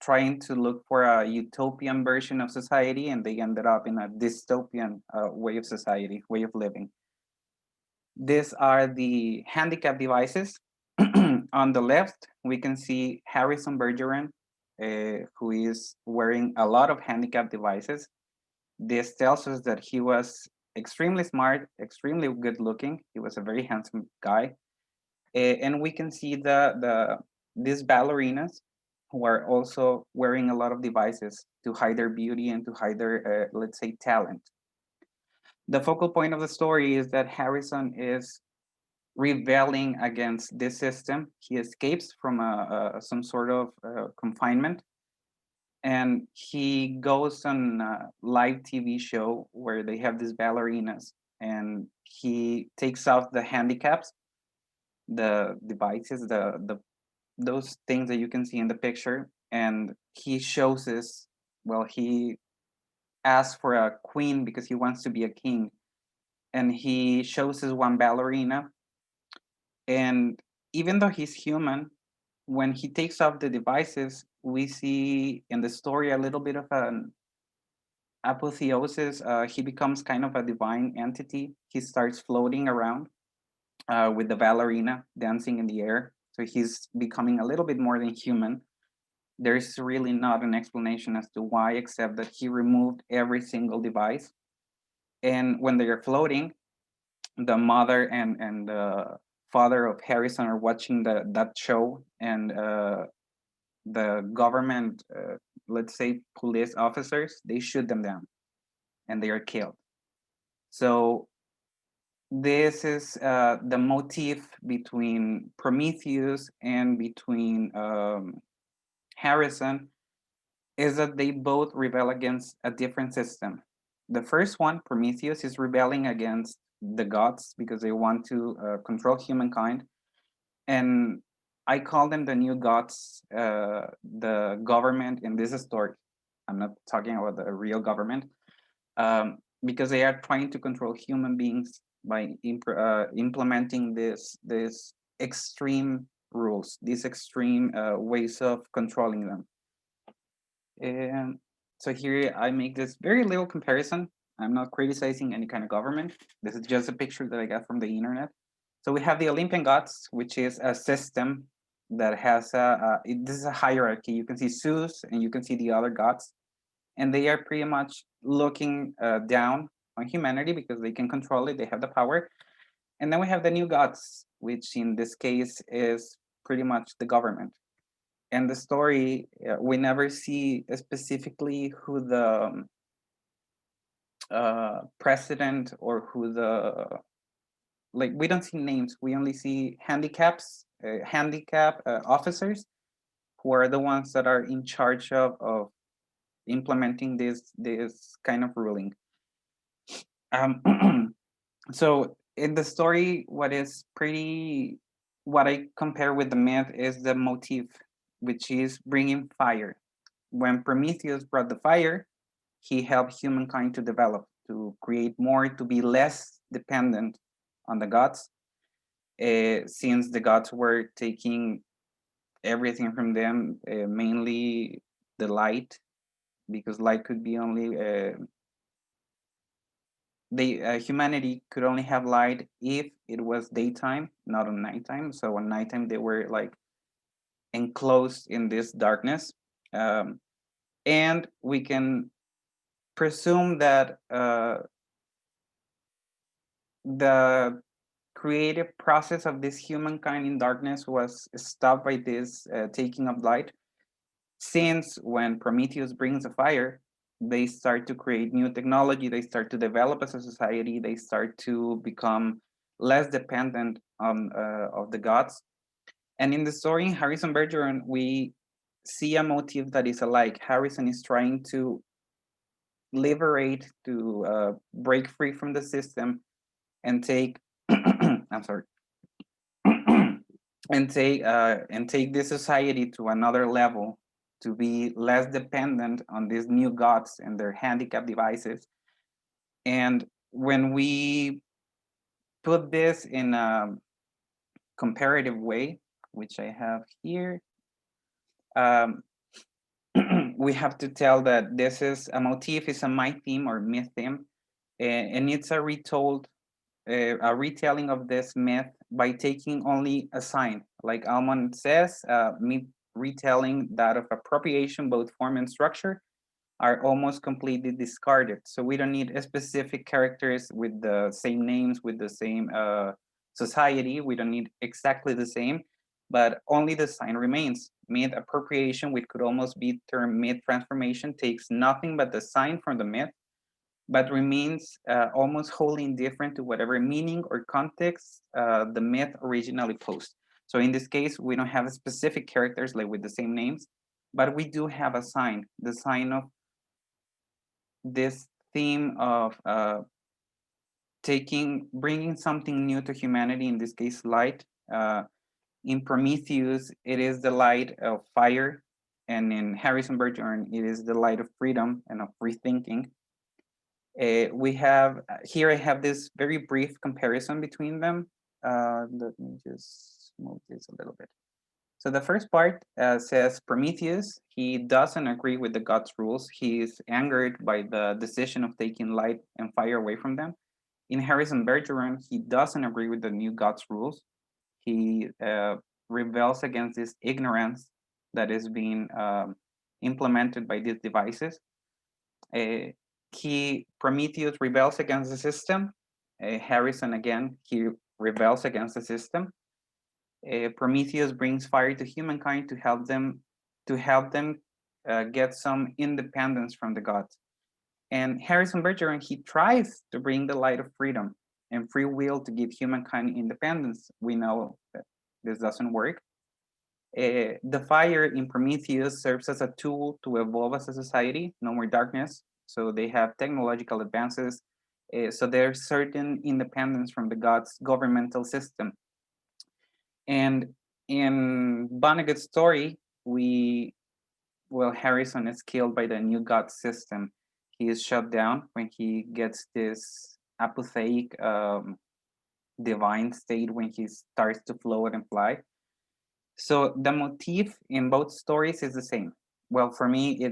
trying to look for a utopian version of society, and they ended up in a dystopian way of society, way of living. These are the handicap devices. On the left, we can see Harrison Bergeron, who is wearing a lot of handicap devices. This tells us that he was extremely smart, extremely good looking. He was a very handsome guy. And we can see these ballerinas who are also wearing a lot of devices to hide their beauty and to hide their, let's say, talent. The focal point of the story is that Harrison is rebelling against this system. He escapes from some sort of confinement, and he goes on a live TV show where they have these ballerinas, and he takes off the handicaps, the devices, the those things that you can see in the picture, and he shows us, well, he asks for a queen because he wants to be a king, and he shows us one ballerina, and even though he's human, when he takes off the devices, we see in the story a little bit of an apotheosis. He becomes kind of a divine entity. He starts floating around with the ballerina dancing in the air. So he's becoming a little bit more than human. There's really not an explanation as to why, except that he removed every single device. And when they are floating, the mother and the father of Harrison are watching that show, and the government, let's say police officers, they shoot them down and they are killed. So this is the motif between Prometheus and between Harrison, is that they both rebel against a different system. The first one, Prometheus, is rebelling against the gods because they want to control humankind. And I call them the new gods, the government in this story. I'm not talking about the real government, because they are trying to control human beings by implementing this extreme rules, these extreme ways of controlling them. And so here I make this very little comparison. I'm not criticizing any kind of government. This is just a picture that I got from the internet. So we have the Olympian gods, which is a system that has this is a hierarchy. You can see Zeus and you can see the other gods, and they are pretty much looking down on humanity because they can control it. They have the power. And then we have the new gods, which in this case is pretty much the government. And the story, we never see specifically who the president or who the, like, we don't see names. We only see handicap officers who are the ones that are in charge of implementing this kind of ruling. So in the story, what I compare with the myth is the motif, which is bringing fire. When Prometheus brought the fire, he helped humankind to develop, to create more, to be less dependent on the gods, since the gods were taking everything from them, mainly the light, because light could be only, humanity could only have light if it was daytime, not on nighttime. So on nighttime, they were like enclosed in this darkness. And we can presume that the creative process of this humankind in darkness was stopped by this taking of light, since when Prometheus brings the fire, they start to create new technology, they start to develop as a society, they start to become less dependent on of the gods. And in the story, Harrison Bergeron, we see a motif that is alike. Harrison is trying to liberate, to break free from the system and take I'm sorry and take this society to another level, to be less dependent on these new gods and their handicap devices. And when we put this in a comparative way, which I have here, we have to tell that this is a motif, is a myth theme or myth theme, and it's a retelling of this myth by taking only a sign. Like Almond says, myth retelling that of appropriation, both form and structure, are almost completely discarded. So we don't need specific characters with the same names, with the same society. We don't need exactly the same, but only the sign remains. myth appropriation, which could almost be termed myth transformation, takes nothing but the sign from the myth, but remains almost wholly indifferent to whatever meaning or context the myth originally posed. So in this case, we don't have specific characters like with the same names, but we do have a sign, the sign of this theme of bringing something new to humanity, in this case, light. In Prometheus, it is the light of fire, and in Harrison Bergeron, it is the light of freedom and of free thinking. We have, here I have this very brief comparison between them. Let me just move this a little bit. So the first part says Prometheus, he doesn't agree with the gods' rules. He is angered by the decision of taking light and fire away from them. In Harrison Bergeron, he doesn't agree with the new gods' rules. He rebels against this ignorance that is being implemented by these devices. Prometheus rebels against the system. Harrison, again, he rebels against the system. Prometheus brings fire to humankind to help them get some independence from the gods. And Harrison Bergeron, he tries to bring the light of freedom and free will to give humankind independence. We know that this doesn't work. The fire in Prometheus serves as a tool to evolve as a society, no more darkness. So they have technological advances. So there's certain independence from the gods' governmental system. And in Vonnegut's story, Harrison is killed by the new god system. He is shut down when he gets this apotheic divine state when he starts to float and fly. So the motif in both stories is the same. Well, for me,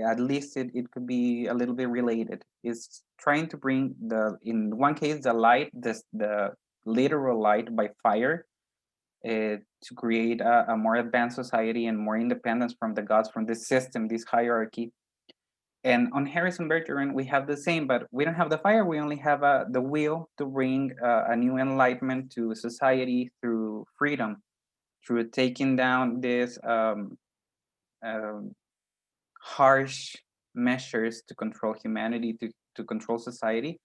at least it could be a little bit related. It's trying to bring in one case, the light, the literal light by fire, to create a more advanced society and more independence from the gods, from this system, this hierarchy. And on Harrison Bergeron, we have the same, but we don't have the fire. We only have the will to bring a new enlightenment to society through freedom, through taking down this harsh measures to control humanity, to control society.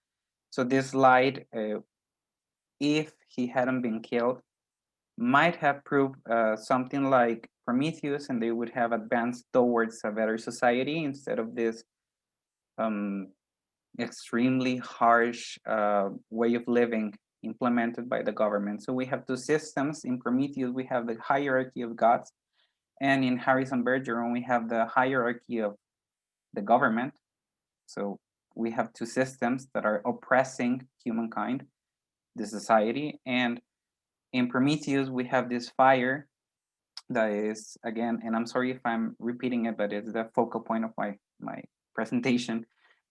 So this light, if he hadn't been killed, might have proved something like Prometheus, and they would have advanced towards a better society instead of this extremely harsh way of living implemented by the government. So we have two systems. In Prometheus, we have the hierarchy of gods, and in Harrison Bergeron, we have the hierarchy of the government. So we have two systems that are oppressing humankind, the society, and in Prometheus, we have this fire that is, again, and I'm sorry if I'm repeating it, but it's the focal point of my presentation.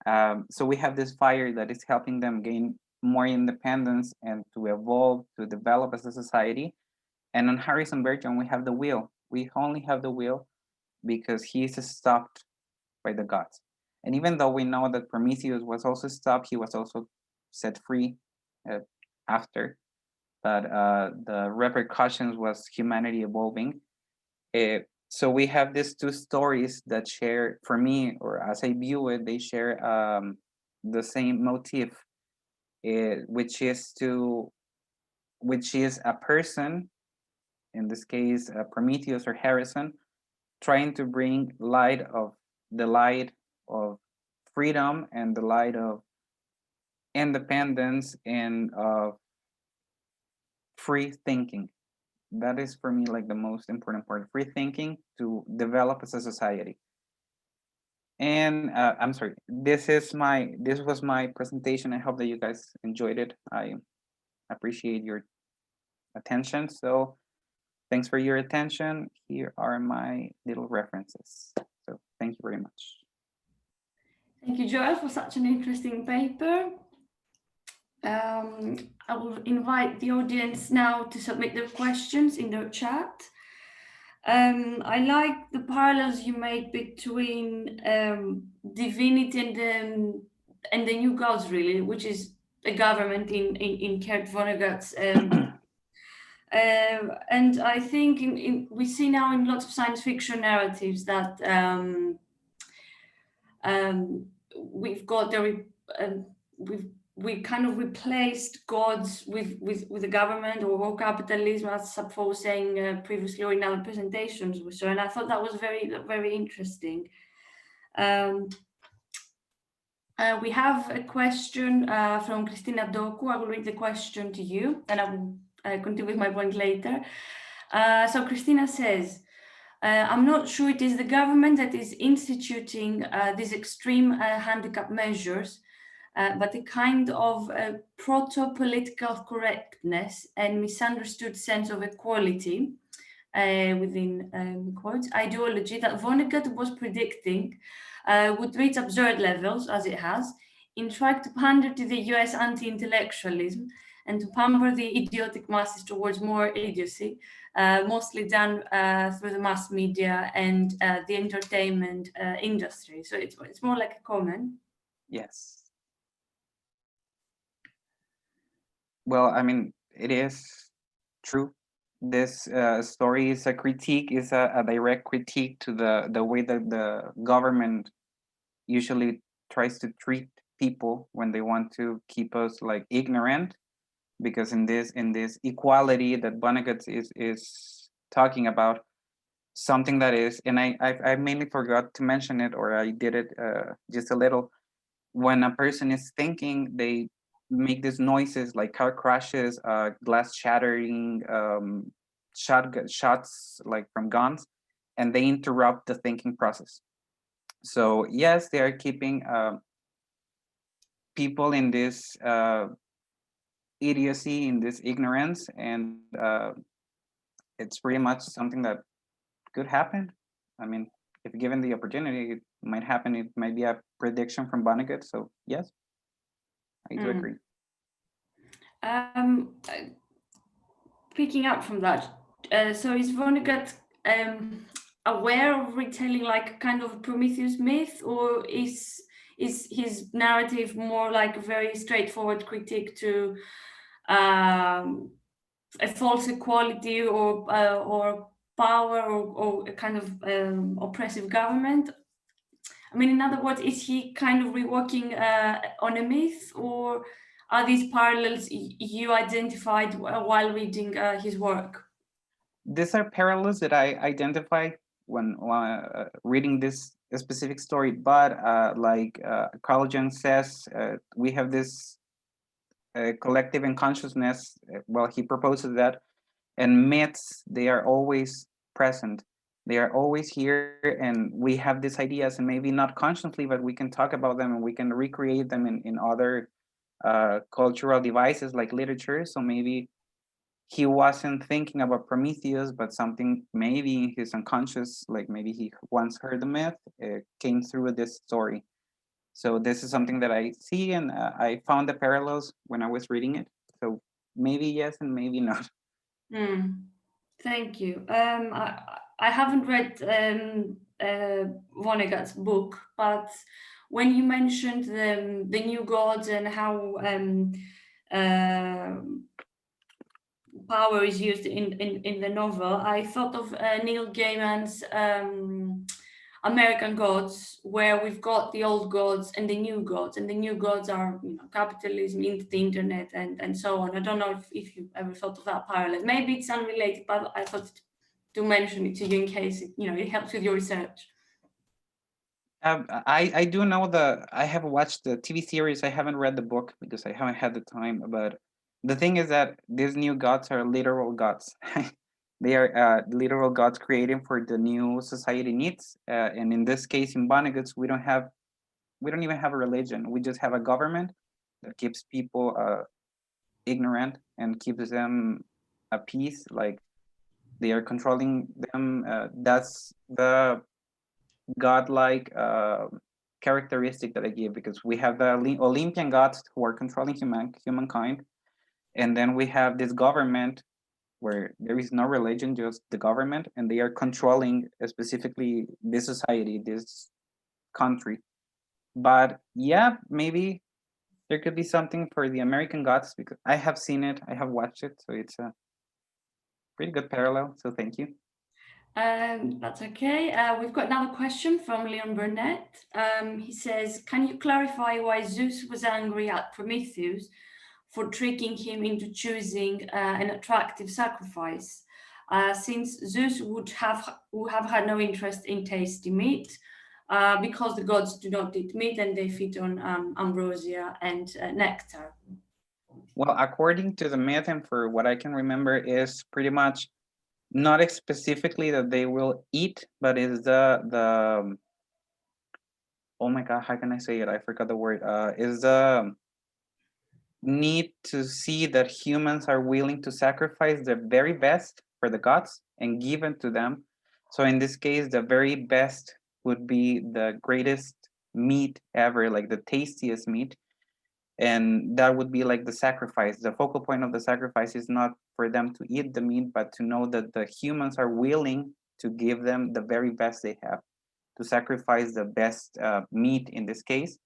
So we have this fire that is helping them gain more independence and to evolve, to develop as a society. And on Harrison Bergeron, we have the will. We only have the will because he is stopped by the gods. And even though we know that Prometheus was also stopped, he was also set free after. But the repercussions was humanity evolving. So we have these two stories that share, for me, or as I view it, they share the same motif, which is a person, in this case, Prometheus or Harrison, trying to bring the light of freedom and the light of independence and of free thinking. That is for me like the most important part, free thinking to develop as a society. And I'm sorry, this was my presentation. I hope that you guys enjoyed it. I appreciate your attention. So thanks for your attention. Here are my little references. So thank you very much. Thank you, Joel, for such an interesting paper. I will invite the audience now to submit their questions in the chat. I like the parallels you made between divinity and the new gods, really, which is a government in Kurt Vonnegut's And I think we see now in lots of science fiction narratives that we've got we kind of replaced gods with the government or capitalism, as Sappho was saying previously or in other presentations. So, and I thought that was very interesting. We have a question from Christina Doku. I will read the question to you, and I will continue with my point later. So Christina says, I'm not sure it is the government that is instituting these extreme handicap measures, but a kind of proto-political correctness and misunderstood sense of equality within quotes, ideology that Vonnegut was predicting would reach absurd levels, as it has, in trying to pander to the US anti-intellectualism and to pamper the idiotic masses towards more idiocy, mostly done through the mass media and the entertainment industry. So it's more like a comment. Yes. Well, I mean, it is true. This story is a critique, is a direct critique to the way that the government usually tries to treat people when they want to keep us like ignorant, because in this equality that Vonnegut is talking about, something that is, and I mainly forgot to mention it, or I did it just a little. When a person is thinking, they make these noises like car crashes, glass shattering, shots like from guns, and they interrupt the thinking process. So yes, they are keeping people in this idiocy, in this ignorance, and it's pretty much something that could happen. I mean, if given the opportunity, it might happen. It might be a prediction from Vonnegut. So yes, I do agree. Picking up from that, so is Vonnegut aware of retelling like kind of a Prometheus myth, or is his narrative more like a very straightforward critique to a false equality or power or a kind of oppressive government? I mean, in other words, is he kind of reworking on a myth, or are these parallels you identified while reading his work? These are parallels that I identified when reading this specific story, but like Carl Jung says, we have this collective unconsciousness. Well, he proposes that, and myths, they are always present. They are always here, and we have these ideas, and maybe not consciously, but we can talk about them and we can recreate them in other cultural devices like literature. So maybe he wasn't thinking about Prometheus, but something maybe in his unconscious, like maybe he once heard the myth, came through this story. So this is something that I see, and I found the parallels when I was reading it. So maybe yes, and maybe not. Thank you. I haven't read Vonnegut's book, but when you mentioned the new gods and how power is used in the novel, I thought of Neil Gaiman's American Gods, where we've got the old gods and the new gods, and the new gods are, you know, capitalism, the internet, and so on. I don't know if you ever thought of that parallel. Maybe it's unrelated, but I thought to mention it to you in case it helps with your research. I do know I have watched the TV series. I haven't read the book because I haven't had the time. But the thing is that these new gods are literal gods. They are literal gods created for the new society needs. And in this case, in Vonnegut's, we don't even have a religion. We just have a government that keeps people ignorant and keeps them at peace. Like they are controlling them. That's the godlike characteristic that I give, because we have the Olympian gods who are controlling humankind, and then we have this government where there is no religion, just the government, and they are controlling specifically this society, this country. But yeah, maybe there could be something for the American gods, because I have seen it, I have watched it, so pretty good parallel, so thank you. That's okay. We've got another question from Leon Burnett. He says, can you clarify why Zeus was angry at Prometheus for tricking him into choosing an attractive sacrifice, since Zeus would have had no interest in tasty meat, because the gods do not eat meat and they feed on ambrosia and nectar? Well, according to the myth and for what I can remember is pretty much not specifically that they will eat, but is the oh my God, how can I say it? I forgot the word. Is the need to see that humans are willing to sacrifice the very best for the gods and give it to them. So in this case, the very best would be the greatest meat ever, like the tastiest meat. And that would be like the sacrifice. The focal point of the sacrifice is not for them to eat the meat, but to know that the humans are willing to give them the very best they have, to sacrifice the best meat in this case.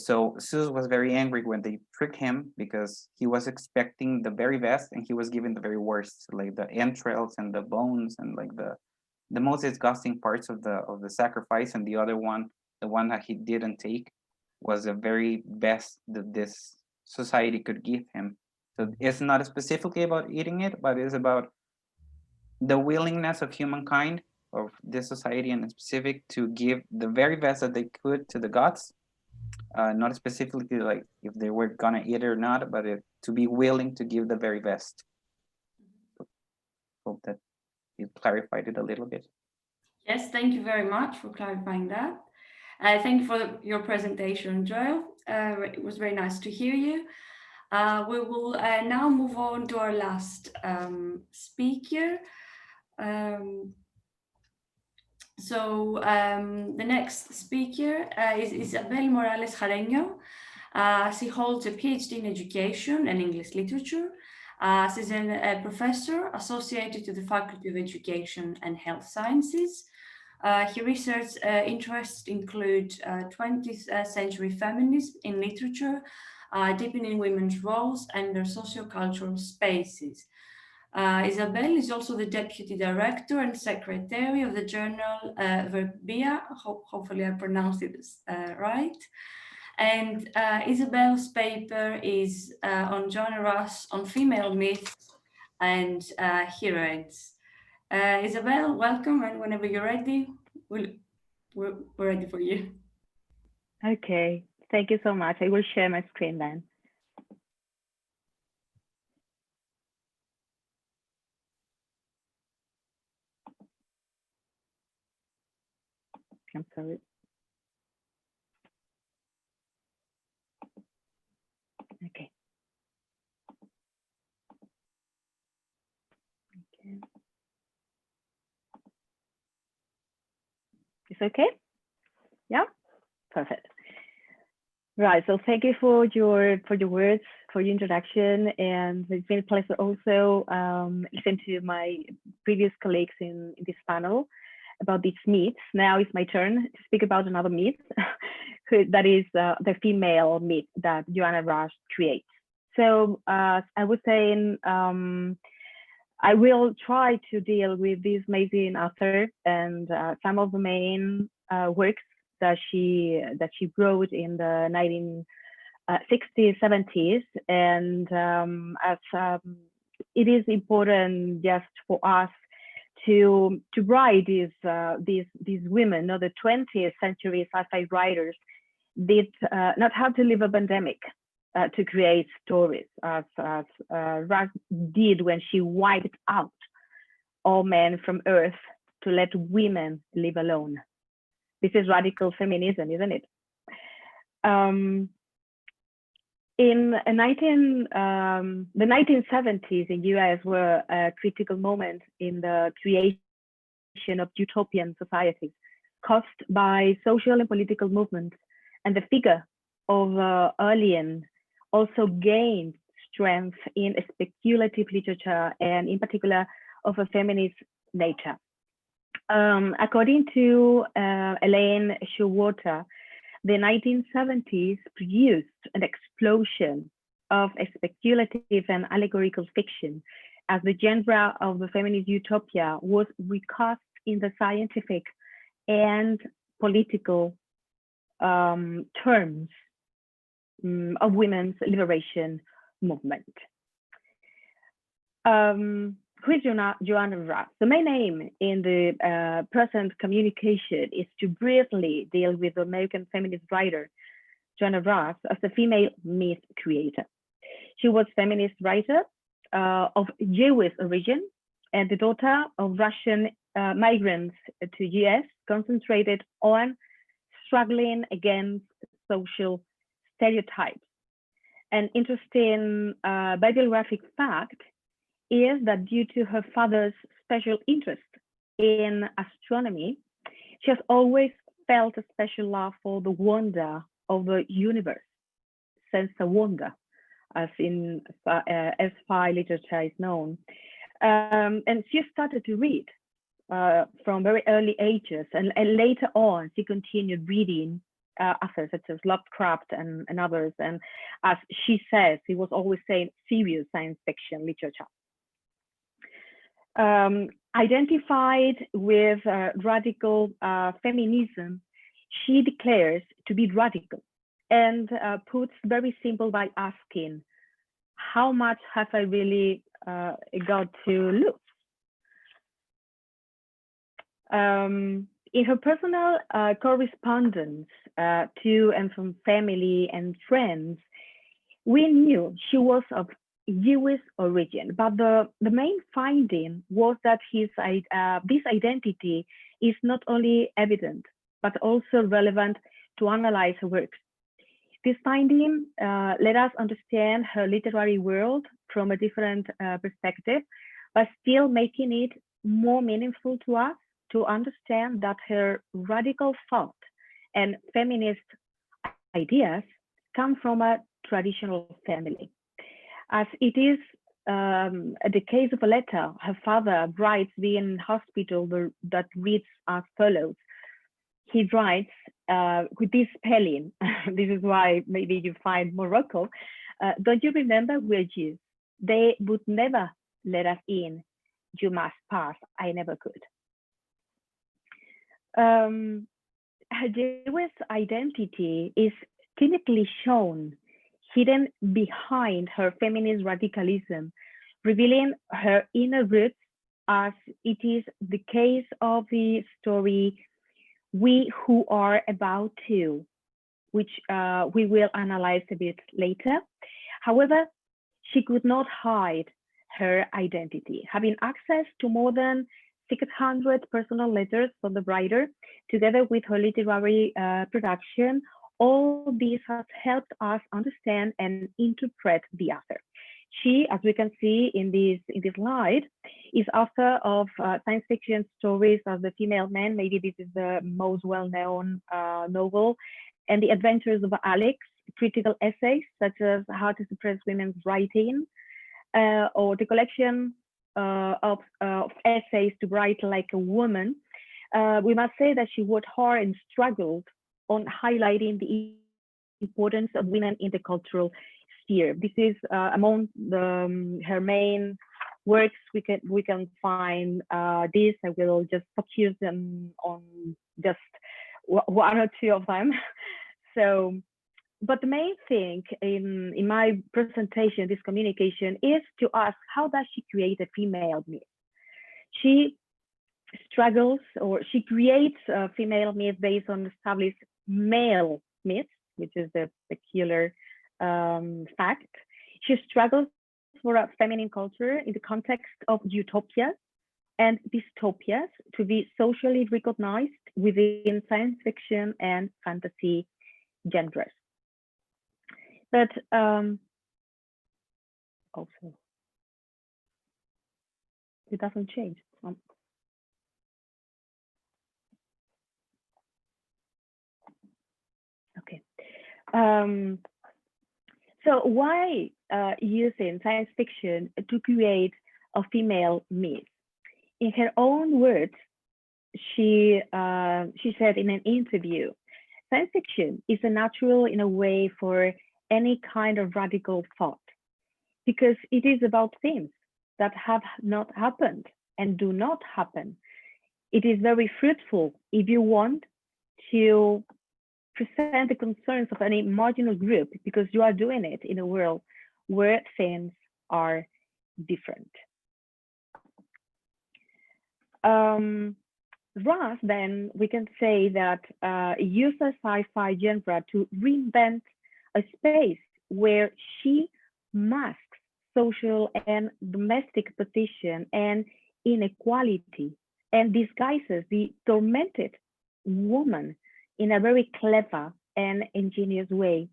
So Zeus was very angry when they tricked him because he was expecting the very best and he was given the very worst, like the entrails and the bones and like the most disgusting parts of the sacrifice. And the other one, the one that he didn't take, was the very best that this society could give him. So it's not specifically about eating it, but it's about the willingness of humankind, of this society in specific, to give the very best that they could to the gods. Not specifically like if they were gonna eat it or not, but to be willing to give the very best. Hope that you clarified it a little bit. Yes, thank you very much for clarifying that. Thank you for your presentation, Joel. It was very nice to hear you. We will now move on to our last speaker. The next speaker is Isabel Morales Jareño. She holds a PhD in education and English literature. She's a professor associated to the Faculty of Education and Health Sciences. Her research interests include 20th century feminism in literature, deepening women's roles and their sociocultural spaces. Isabel is also the Deputy Director and Secretary of the journal Verbia, hopefully I pronounced it right. And Isabel's paper is on genres, on female myths and heroines. Isabel, welcome, and whenever you're ready, we're ready for you. Okay, thank you so much. I will share my screen then. I'm sorry. Okay. Okay. It's okay? Yeah, perfect. Right. So thank you for your words, for your introduction, and it's been a pleasure also listen to my previous colleagues in this panel about these myths. Now it's my turn to speak about another myth, that is the female myth that Joanna Rush creates. So I was saying, I will try to deal with this amazing author and some of the main works that she wrote in the 1960s, 70s, and as it is important just for us to write these women, the 20th century sci-fi writers did not have to live a pandemic to create stories, as Rush did when she wiped out all men from Earth to let women live alone. This is radical feminism, isn't it? In the 1970s in US were a critical moment in the creation of utopian societies caused by social and political movements, and the figure of Alien also gained strength in speculative literature and in particular of a feminist nature. According to Elaine Showalter, the 1970s produced an explosion of speculative and allegorical fiction as the genre of the feminist utopia was recast in the scientific and political terms of women's liberation movement. Who is Joanna Russ? The main aim in the present communication is to briefly deal with the American feminist writer Joanna Russ as a female myth creator. She was a feminist writer of Jewish origin and the daughter of Russian migrants to US, concentrated on struggling against social stereotypes. An interesting bibliographic fact is that due to her father's special interest in astronomy, she has always felt a special love for the wonder of the universe, sense of wonder, as in S-Fi literature is known. And she started to read from very early ages, and later on she continued reading authors such as Lovecraft and others. And as she says, she was always saying serious science fiction literature. Identified with radical feminism, she declares to be radical and puts very simple by asking, how much have I really got to lose? In her personal correspondence to and from family and friends, we knew she was of Jewish origin, but the main finding was that this identity is not only evident, but also relevant to analyze her works. This finding let us understand her literary world from a different perspective, but still making it more meaningful to us to understand that her radical thought and feminist ideas come from a traditional family. As it is the case of a letter her father writes being in hospital that reads as follows. He writes with this spelling. This is why maybe you find Morocco. Don't you remember, we're Jews? They would never let us in. You must pass. I never could. Her Jewish identity is clinically shown hidden behind her feminist radicalism, revealing her inner roots, as it is the case of the story We Who Are About To, which we will analyze a bit later. However, she could not hide her identity, having access to more than 600 personal letters from the writer, together with her literary production. All this has helped us understand and interpret the author. She, as we can see in this slide, is author of science fiction stories as The Female Man. Maybe this is the most well-known novel, and The Adventures of Alex, critical essays such as How to Suppress Women's Writing, or the collection of essays To Write Like a Woman. We must say that she worked hard and struggled on highlighting the importance of women in the cultural sphere. This is among her main works. We can find this. I will just focus on just one or two of them. So, but the main thing in my presentation, this communication, is to ask, how does she create a female myth? She struggles, or she creates a female myth based on established male myths, which is the peculiar fact. She struggles for a feminine culture in the context of utopias and dystopias to be socially recognized within science fiction and fantasy genres. But also, it doesn't change. Okay. So why using science fiction to create a female myth? In her own words, she said in an interview, science fiction is a natural in a way for any kind of radical thought, because it is about themes that have not happened and do not happen. It is very fruitful if you want to present the concerns of any marginal group, because you are doing it in a world where things are different. Ross, then, we can say that uses sci-fi genre to reinvent a space where she masks social and domestic position and inequality and disguises the tormented woman in a very clever and ingenious way,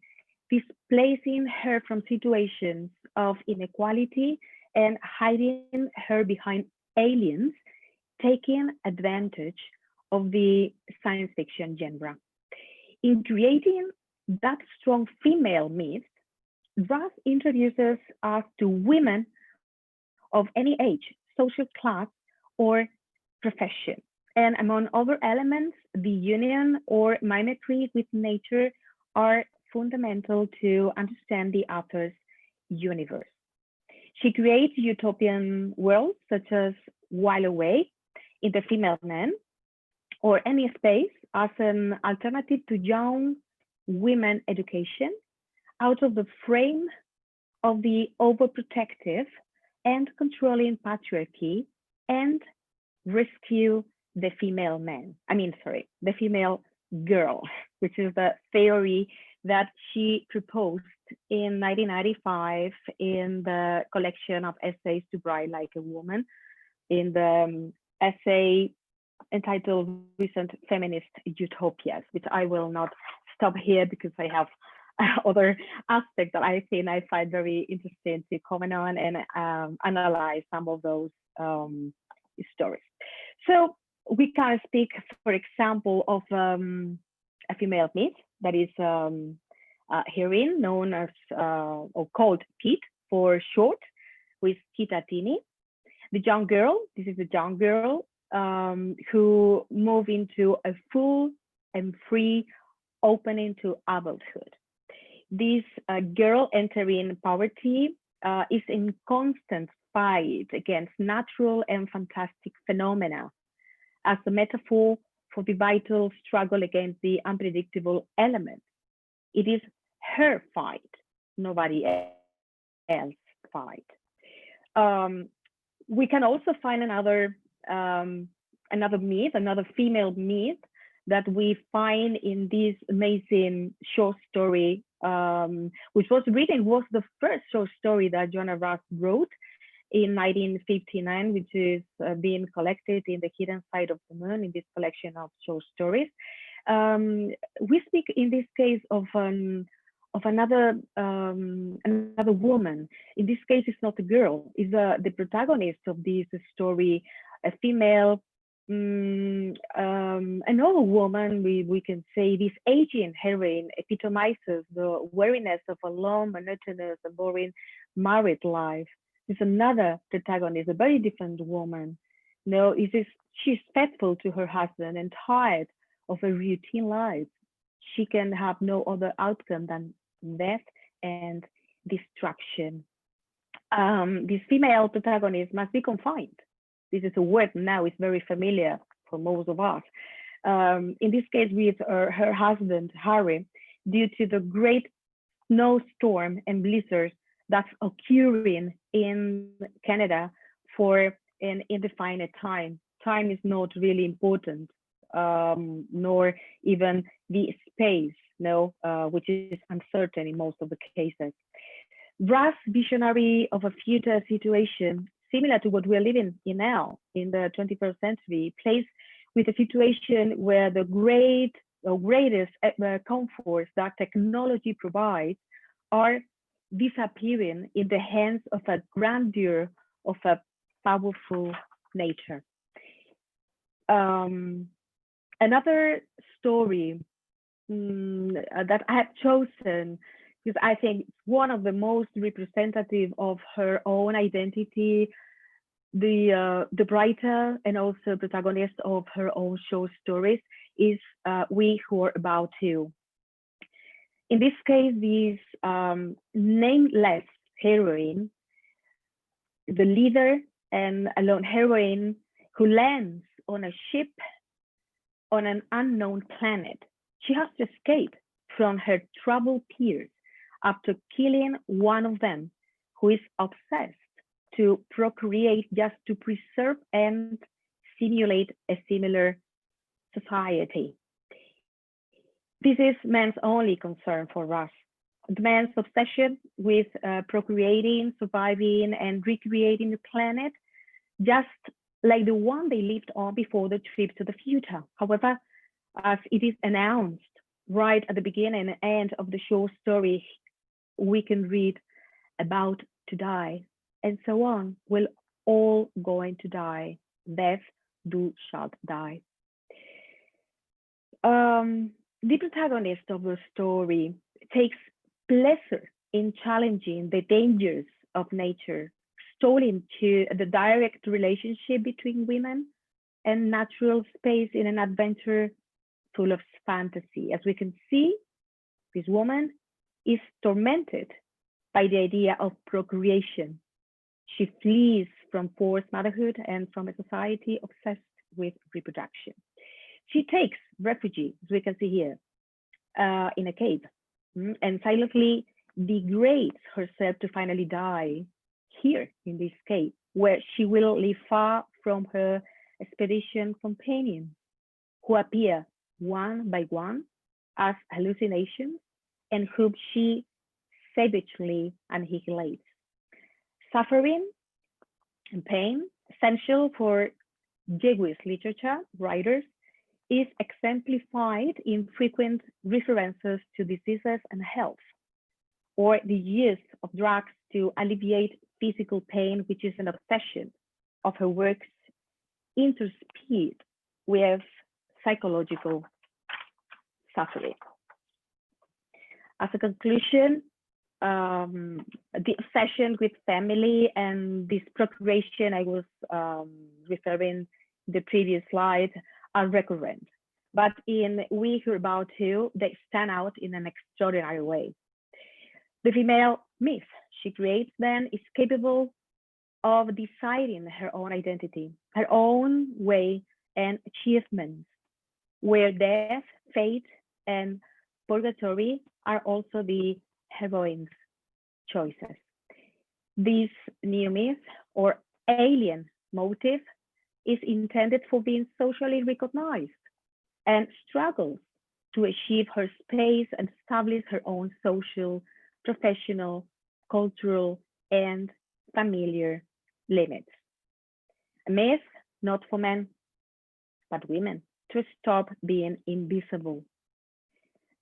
displacing her from situations of inequality and hiding her behind aliens, taking advantage of the science fiction genre. In creating that strong female myth, Ross introduces us to women of any age, social class, or profession. And among other elements, the union or mimicry with nature are fundamental to understand the author's universe. She creates utopian worlds such as While Away in The Female Man, or Any Space as an alternative to young women education out of the frame of the overprotective and controlling patriarchy, and rescue the female man. The female girl, which is the theory that she proposed in 1995 in the collection of essays To Write Like a Woman, in the essay entitled Recent Feminist Utopias, which I will not stop here because I have other aspects that I find very interesting to comment on and analyze some of those stories. So we can speak, for example, of a female myth that is heroine known as or called Pete for short, with Tita Tini. The young girl, this is a young girl who moved into a full and free opening to adulthood. This girl entering poverty is in constant fight against natural and fantastic phenomena as a metaphor for the vital struggle against the unpredictable elements. It is her fight, nobody else's fight. We can also find another myth, another female myth that we find in this amazing short story, which was the first short story that Joanna Russ wrote in 1959, which is being collected in The Hidden Side of the Moon in this collection of short stories. We speak in this case of another woman. In this case, it's not a girl. It's the protagonist of this story, a female, an old woman. We can say this aging heroine epitomizes the weariness of a long, monotonous, and boring married life. It's another protagonist, a very different woman. She's faithful to her husband and tired of a routine life. She can have no other outcome than death and destruction. This female protagonist must be confined. This is a word now is very familiar for most of us. In this case, with her husband, Harry, due to the great snowstorm and blizzards that's occurring in Canada for an indefinite time. Time is not really important, nor even the space, which is uncertain in most of the cases. Russ' visionary of a future situation similar to what we're living in now in the 21st century, plays with a situation where the greatest comforts that technology provides are disappearing in the hands of a grandeur of a powerful nature. Another story that I have chosen because I think it's one of the most representative of her own identity, the writer and also protagonist of her own short stories is We Who Are About To. In this case, this nameless heroine the leader and a lone heroine who lands on a ship on an unknown planet. She has to escape from her troubled peers after killing one of them, who is obsessed to procreate just to preserve and simulate a similar society. This is man's only concern for Russ. The man's obsession with procreating, surviving, and recreating the planet, just like the one they lived on before the trip to the future. However, as it is announced right at the beginning and end of the short story, we can read about to die, and so on. We're all going to die. Death, thou shalt die. The protagonist of the story takes pleasure in challenging the dangers of nature, stolen to the direct relationship between women and natural space in an adventure full of fantasy. As we can see, this woman is tormented by the idea of procreation. She flees from forced motherhood and from a society obsessed with reproduction. She takes refuge, as we can see here, in a cave, and silently degrades herself to finally die here in this cave, where she will live far from her expedition companions, who appear one by one as hallucinations and whom she savagely annihilates. Suffering and pain, essential for Jewish literature writers, is exemplified in frequent references to diseases and health, or the use of drugs to alleviate physical pain, which is an obsession of her works, interspersed with psychological suffering. As a conclusion, the obsession with family and this procreation I was referring the previous slide are recurrent, but in We Hear About You, they stand out in an extraordinary way. The female myth she creates then is capable of deciding her own identity, her own way and achievements, where death, fate, and purgatory are also the heroine's choices. This new myth or alien motive is intended for being socially recognized and struggles to achieve her space and establish her own social, professional, cultural, and familiar limits. A myth not for men, but women, to stop being invisible.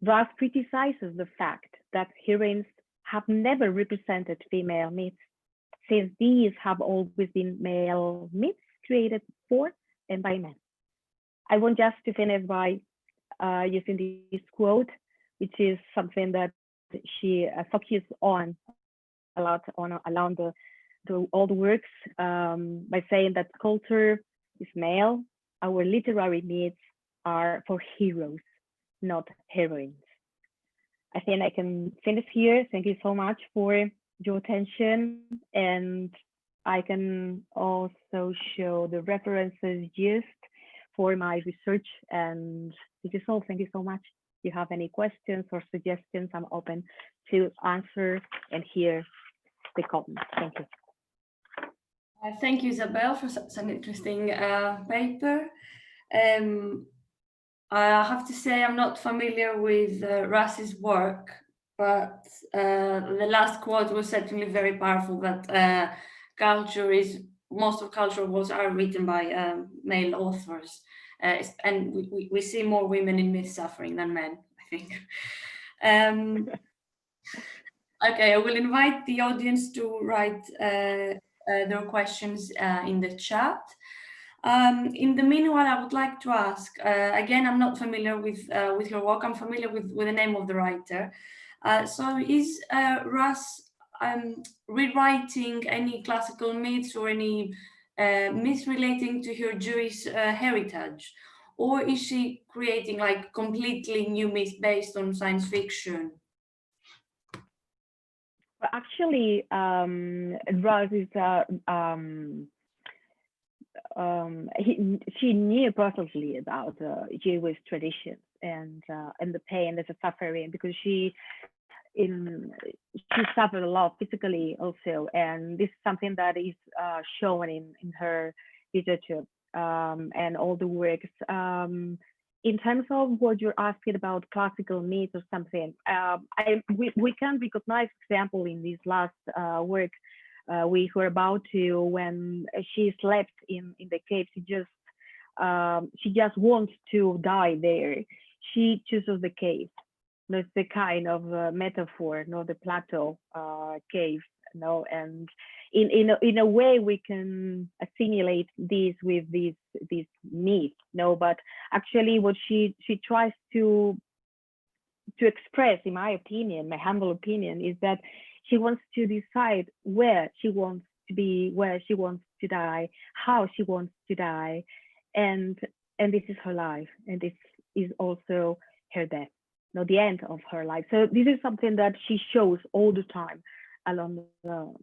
Russ criticizes the fact that heroines have never represented female myths, since these have always been male myths created for and by men. I want just to finish by using this quote, which is something that she focuses on a lot around all the works, by saying that culture is male, our literary myths are for heroes, not heroines. I think I can finish here. Thank you so much for your attention, and I can also show the references used for my research, and this is all. Thank you so much. If you have any questions or suggestions, I'm open to answer and hear the comments. Thank you. Thank you, Isabel, for such an interesting paper. I have to say I'm not familiar with Russ's work, but the last quote was certainly very powerful, that most of cultural works are written by male authors, and we see more women in myth suffering than men, I think. Okay, I will invite the audience to write their questions in the chat. In the meanwhile, I would like to ask, again, I'm not familiar with your work. I'm familiar with the name of the writer. So is Russ rewriting any classical myths or any myths relating to her Jewish heritage? Or is she creating like completely new myths based on science fiction? But actually, Ross is she knew perfectly about Jewish traditions and the pain and the suffering, because she suffered a lot physically also, and this is something that is shown in her literature and all the works. In terms of what you're asking about classical myths or something, we can recognize, for example, in this last work we were about to, when she slept in the cave, she just wants to die there. She chooses the cave. That's the kind of metaphor, the Plato cave, and in a way we can assimilate this with this myth, but actually what she tries to express, in my opinion, my humble opinion, is that she wants to decide where she wants to be, where she wants to die, how she wants to die, and this is her life, and this is also her death, the end of her life. So this is something that she shows all the time along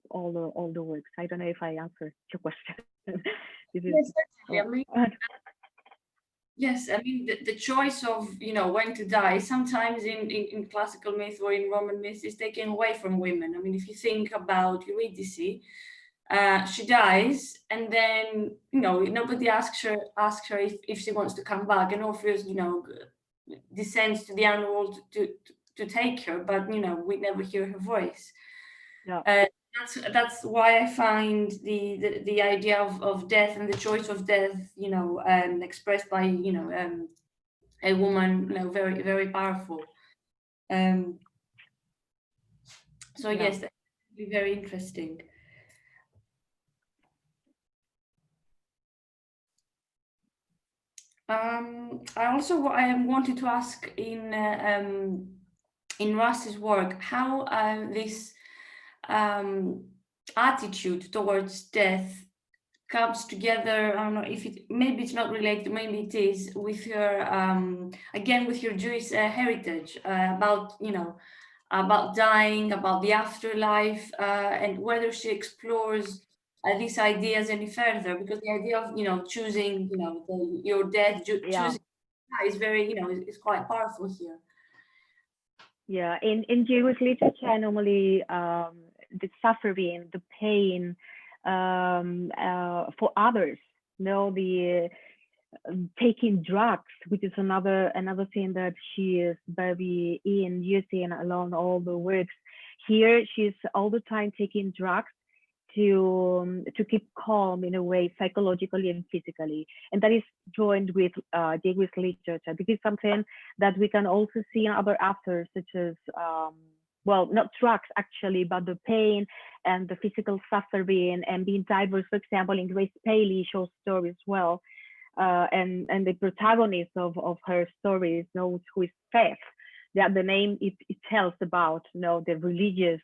all the works. I don't know if I answered your question. Yes, certainly. I mean, yes, I mean the choice of when to die sometimes in classical myth or in Roman myth is taken away from women. I mean, if you think about Eurydice, she dies, and then nobody asks her if she wants to come back, and Orpheus descends to the underworld to take her, but we never hear her voice. Yeah. That's why I find the idea of death and the choice of death, expressed by a woman, very, very powerful. So Yeah. yes, that's very interesting. I also wanted to ask in Russ's work how this attitude towards death comes together. I don't know if maybe it's not related, maybe it is, with her again with her Jewish heritage, about dying, about the afterlife, and whether she explores these ideas any further, because the idea of choosing your death, choosing is very is quite powerful here. Yeah, in Jewish literature, normally the suffering, the pain for others, the taking drugs, which is another thing that she is very using along all the works. Here, she's all the time taking drugs to keep calm in a way, psychologically and physically, and that is joined with Jewish literature. This is something that we can also see in other authors, such as well, not drugs actually, but the pain and the physical suffering and being diverse. For example, in Grace Paley short story as well, and the protagonist of her stories knows who is Faith. That the name it tells about the religious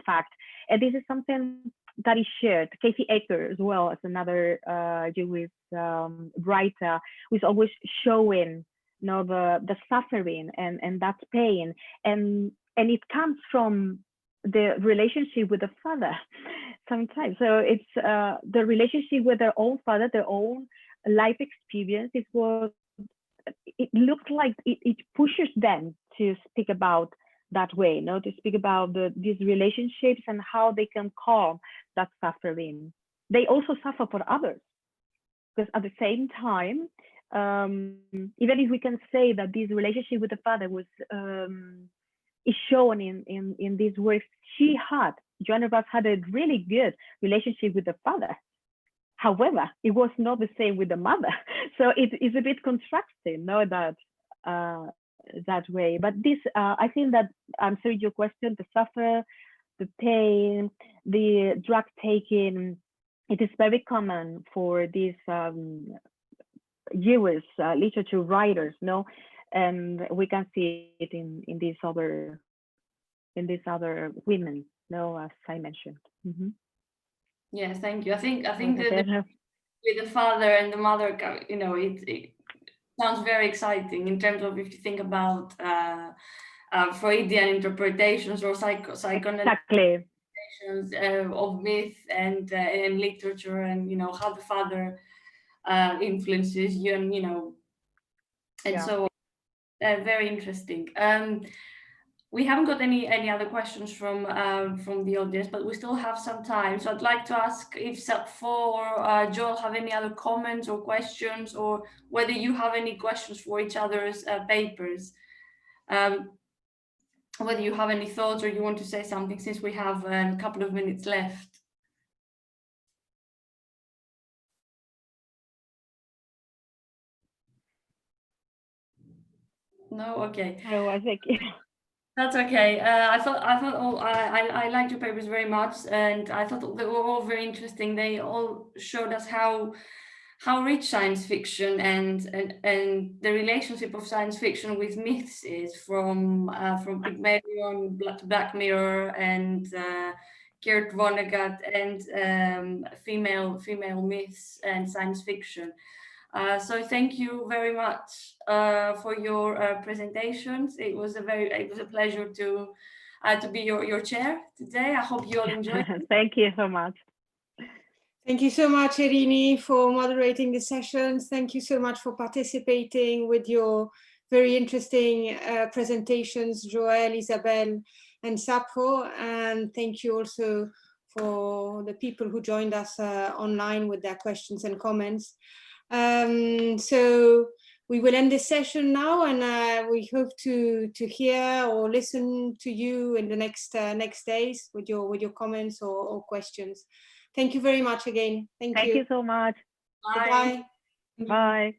fact, and this is something that is shared. Kathy Ecker as well as another Jewish writer, who is always showing the suffering and that pain, and it comes from the relationship with the father sometimes. So it's the relationship with their own father, their own life experience is what it looks like. It pushes them to speak about that way, to speak about these relationships and how they can calm that suffering. They also suffer for others, because at the same time, even if we can say that this relationship with the father was is shown in these works, Joanna Russ had a really good relationship with the father. However, it was not the same with the mother. So it is a bit contrasting, that way. But this, I think that answering your question, the suffer, the pain, the drug taking, it is very common for these Jewish literature writers, and we can see it in these other women, as I mentioned. Mm-hmm. Yeah, thank you. I think that with the father and the mother, it sounds very exciting in terms of if you think about Freudian interpretations or psychoanalysis. Exactly. questions of myth and literature, and how the father influences you, and and Yeah. so very interesting. We haven't got any other questions from the audience, but we still have some time. So I'd like to ask if Sapfo or Joel have any other comments or questions, or whether you have any questions for each other's papers. Whether you have any thoughts or you want to say something, since we have a couple of minutes left. No, okay. No, I think That's okay. I liked your papers very much, and I thought they were all very interesting. They all showed us how rich science fiction and the relationship of science fiction with myths is, from Pygmalion to Black Mirror and Kurt Vonnegut, and female myths and science fiction. So thank you very much for your presentations. It was a pleasure to be your chair today. I hope you all enjoyed it. thank you so much. Thank you so much, Irini, for moderating the sessions. Thank you so much for participating with your very interesting presentations, Joel, Isabel, and Sapfo. And thank you also for the people who joined us online with their questions and comments. So we will end this session now, and we hope to hear or listen to you in the next days with your comments or questions. Thank you very much again. Thank you. Thank you so much. Bye. Bye.